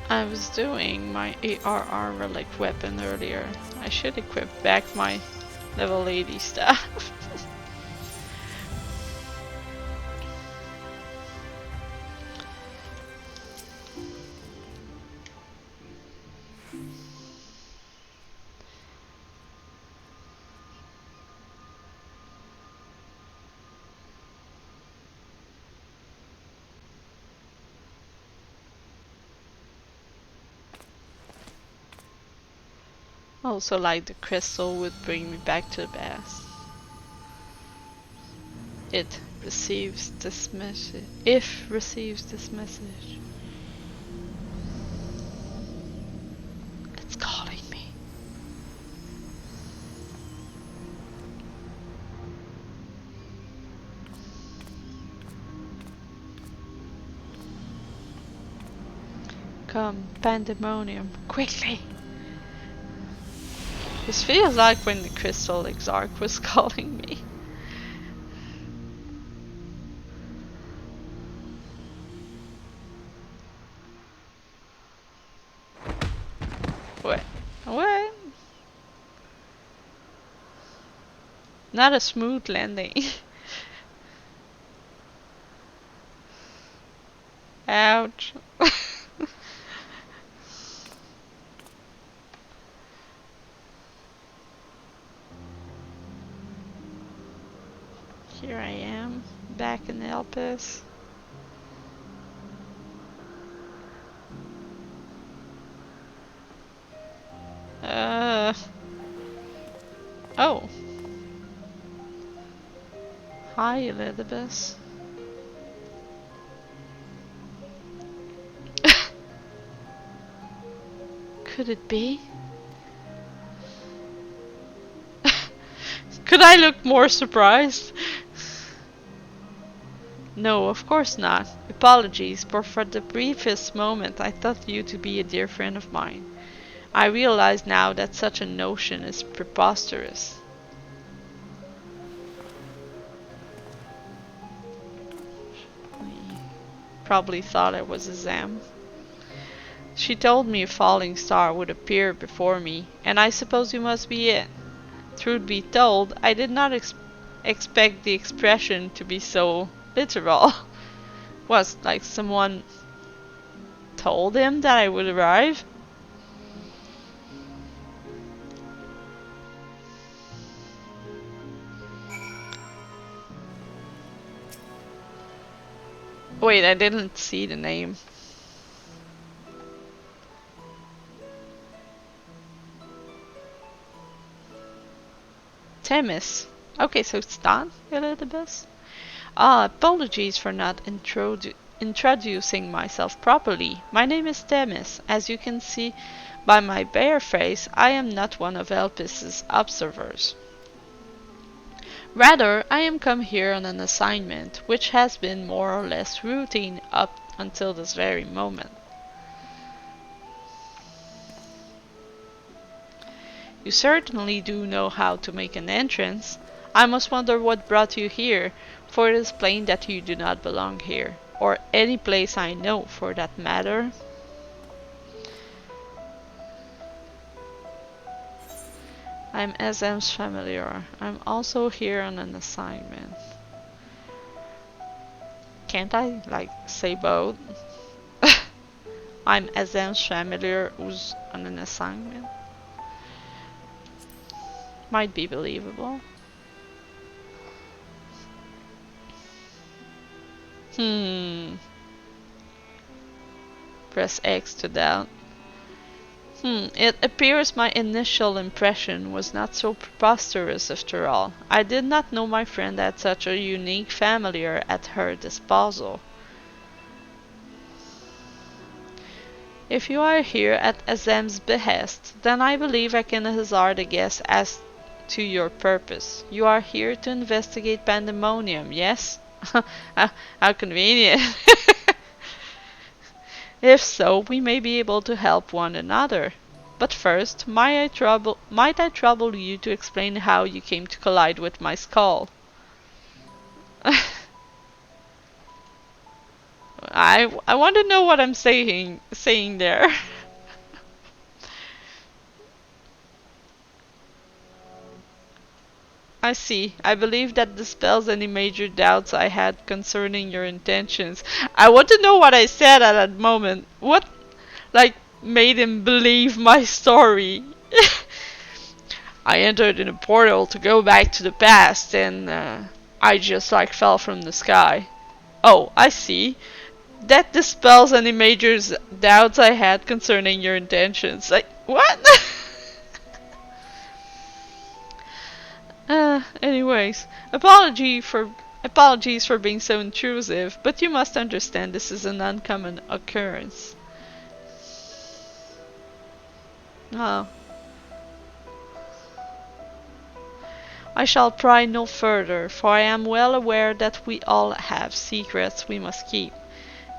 I was doing my ARR relic weapon earlier. I should equip back my level 80 stuff. Also, like the crystal would bring me back to the past. It receives this message. If receives this message. It's calling me. Come, pandemonium, quickly! This feels like when the Crystal Exarch was calling me. What? What? Not a smooth landing. Ouch. Here I am, back in Elpis. Oh. Hi, Elizabeth. Could it be? Could I look more surprised? No, of course not. Apologies, but for the briefest moment I thought you to be a dear friend of mine. I realize now that such a notion is preposterous. Probably thought I was a Zam. She told me a falling star would appear before me, and I suppose you must be it. Truth be told, I did not expect the expression to be so literal. Was like someone told him that I would arrive? Wait, I didn't see the name. Themis. Okay, so it's done, Elizabeth. Apologies for not introducing myself properly. My name is Themis. As you can see by my bare face, I am not one of Elpis's observers. Rather, I am come here on an assignment, which has been more or less routine up until this very moment. You certainly do know how to make an entrance. I must wonder what brought you here, for it is plain that you do not belong here, or any place I know for that matter. I'm SM's familiar. I'm also here on an assignment. Can't I, like, say both? I'm SM's familiar who's on an assignment. Might be believable. Press X to doubt. It appears my initial impression was not so preposterous after all. I did not know my friend had such a unique familiar at her disposal. If you are here at Azem's behest, then I believe I can hazard a guess as to your purpose. You are here to investigate pandemonium, yes? How convenient. If so, we may be able to help one another. But first, might I trouble you to explain how you came to collide with my skull? I want to know what I'm saying there. I see. I believe that dispels any major doubts I had concerning your intentions. I want to know what I said at that moment. What, like, made him believe my story? I entered in a portal to go back to the past, and I just, like, fell from the sky. Oh, I see. That dispels any major doubts I had concerning your intentions. Like, what? Anyways, apologies for being so intrusive, but you must understand this is an uncommon occurrence. Oh. I shall pry no further, for I am well aware that we all have secrets we must keep.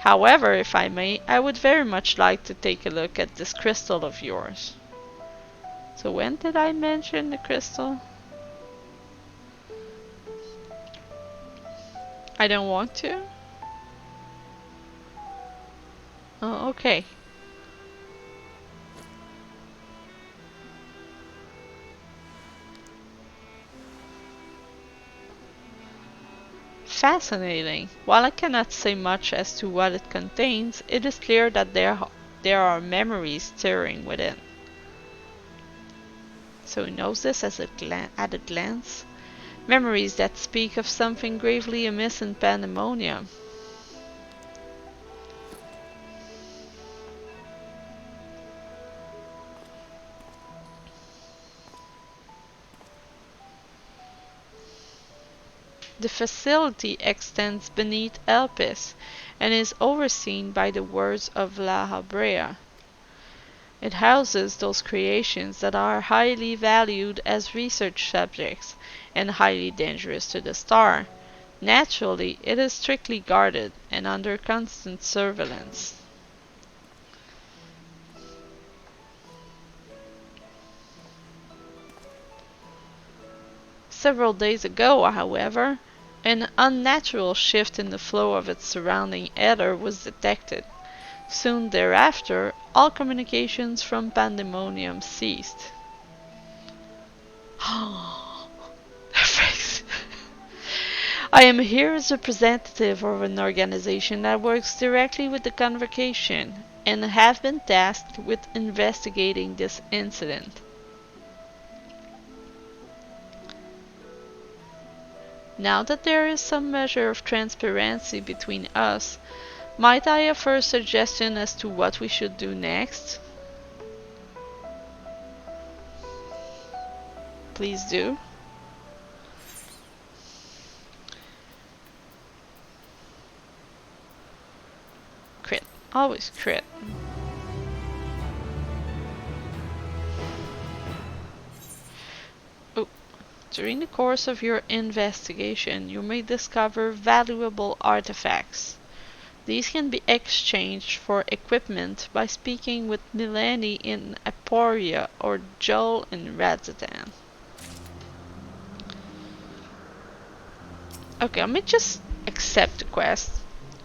However, if I may, I would very much like to take a look at this crystal of yours. So when did I mention the crystal? I don't want to? Oh, okay. Fascinating. While I cannot say much as to what it contains, it is clear that there are memories stirring within. So he knows this at a glance. Memories that speak of something gravely amiss in pandemonium. The facility extends beneath Elpis and is overseen by the words of La Habrea. It houses those creations that are highly valued as research subjects and highly dangerous to the star. Naturally, it is strictly guarded and under constant surveillance. Several days ago, however, an unnatural shift in the flow of its surrounding ether was detected. Soon thereafter, all communications from Pandemonium ceased. Her face. I am here as representative of an organization that works directly with the Convocation and have been tasked with investigating this incident. Now that there is some measure of transparency between us, might I offer a suggestion as to what we should do next? Please do. Always crit. Oh. During the course of your investigation, you may discover valuable artifacts. These can be exchanged for equipment by speaking with Mileni in Aporia or Joel in Radzadan. Okay, let me just accept the quest,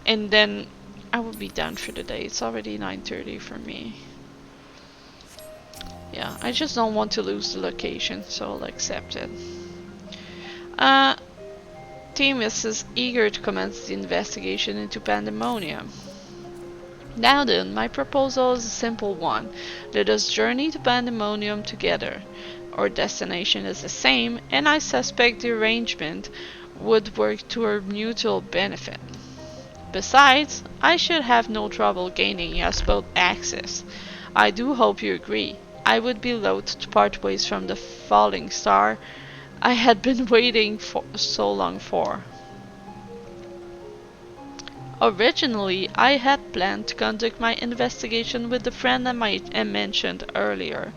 and then I will be done for the day. It's already 9:30 for me. Yeah, I just don't want to lose the location, so I'll accept it. Themis is eager to commence the investigation into Pandemonium. Now then, my proposal is a simple one. Let us journey to Pandemonium together. Our destination is the same, and I suspect the arrangement would work to our mutual benefit. Besides, I should have no trouble gaining us both access. I do hope you agree. I would be loath to part ways from the falling star I had been waiting for so long for. Originally, I had planned to conduct my investigation with the friend I mentioned earlier.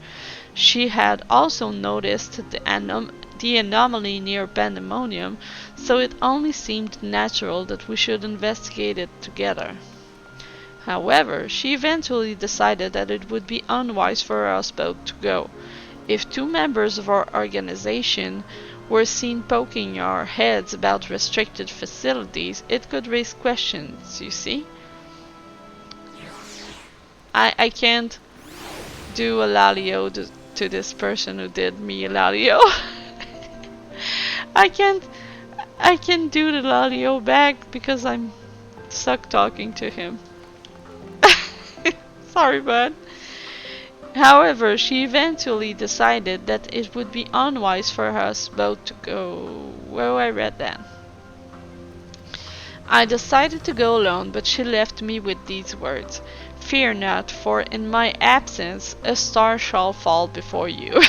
She had also noticed the anomaly near Pandemonium, so it only seemed natural that we should investigate it together. However, she eventually decided that it would be unwise for us both to go. If two members of our organization were seen poking our heads about restricted facilities, it could raise questions, you see? I can't do a lalio to this person who did me a lalio. I can do the lalio back because I'm stuck talking to him. Sorry, bud. However, she eventually decided that it would be unwise for us both to go. Where I read that. I decided to go alone, but she left me with these words. Fear not, for in my absence a star shall fall before you.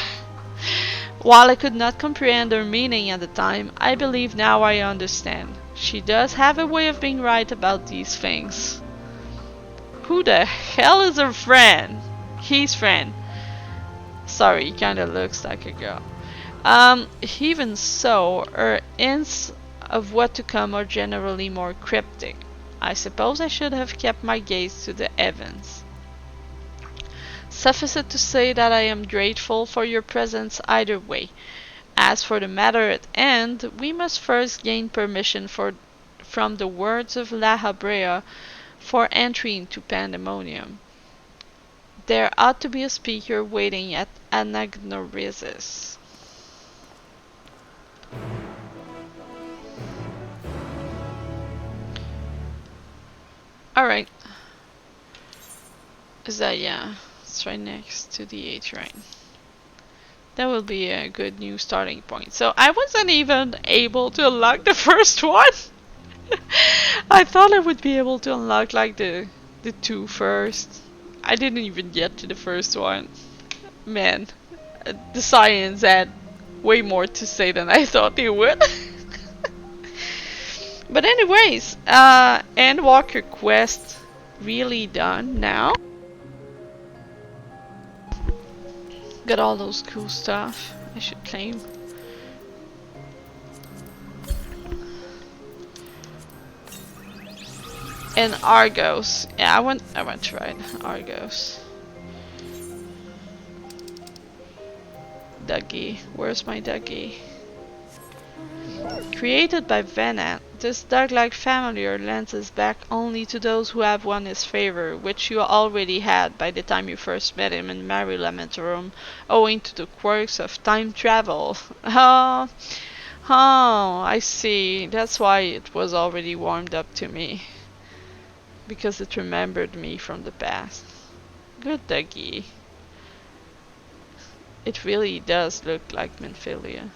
While I could not comprehend her meaning at the time, I believe now I understand. She does have a way of being right about these things. Who the hell is her friend? His friend. Sorry, he kinda looks like a girl. Even so, her hints of what to come are generally more cryptic. I suppose I should have kept my gaze to the heavens. Suffice it to say that I am grateful for your presence either way. As for the matter at hand, we must first gain permission from the words of La Habrea for entry into Pandemonium. There ought to be a speaker waiting at Anagnorisis. Alright. Is that, yeah, it's right next to the atrium. That will be a good new starting point. So I wasn't even able to unlock the first one. I thought I would be able to unlock like the two first. I didn't even get to the first one. Man, the Scions had way more to say than I thought they would. But anyways, Endwalker quest really done now. Got all those cool stuff I should claim. And Argos. Yeah, I want to ride Argos. Dougie. Where's my Dougie? Created by Venat, this dog-like familiar lends his back only to those who have won his favor, which you already had by the time you first met him in Mary Lamentorum, owing to the quirks of time travel. Oh, I see. That's why it was already warmed up to me. Because it remembered me from the past. Good Dougie. It really does look like Minfilia.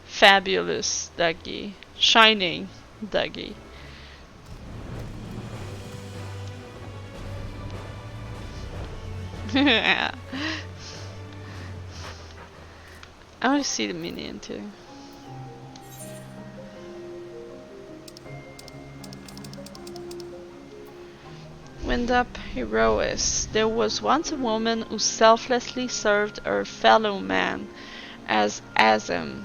Fabulous Dougie. Shining Dougie. I want to see the minion too. Wind up Heroes. There was once a woman who selflessly served her fellow man as Azem.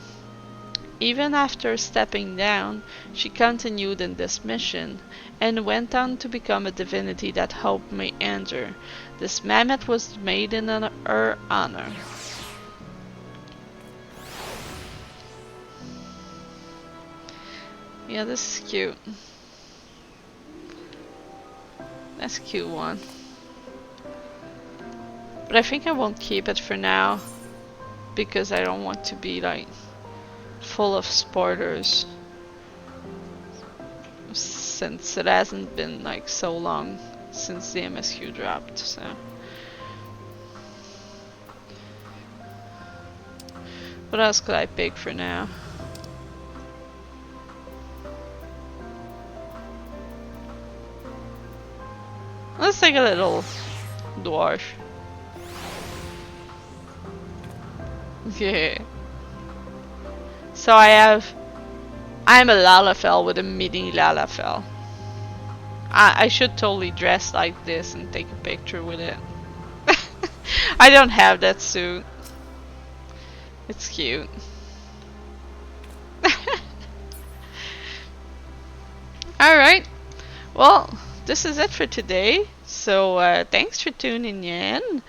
Even after stepping down, she continued in this mission, and went on to become a divinity that hope may enter. This mammoth was made in her honor. Yeah, this is cute. That's a cute one. But I think I won't keep it for now, because I don't want to be like full of spoilers, since it hasn't been like so long since the MSQ dropped, so. What else could I pick for now? Let's take a little dwarf. Yeah. So I'm a Lalafell with a mini Lalafell. I should totally dress like this and take a picture with it. I don't have that suit. It's cute. Alright. Well, this is it for today. So thanks for tuning in.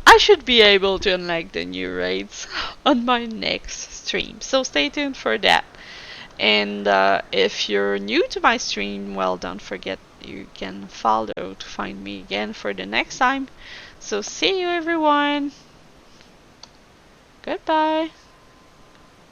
I should be able to unlock the new raids on my next stream, so stay tuned for that. And if you're new to my stream, well, don't forget you can follow to find me again for the next time. So see you everyone. Goodbye.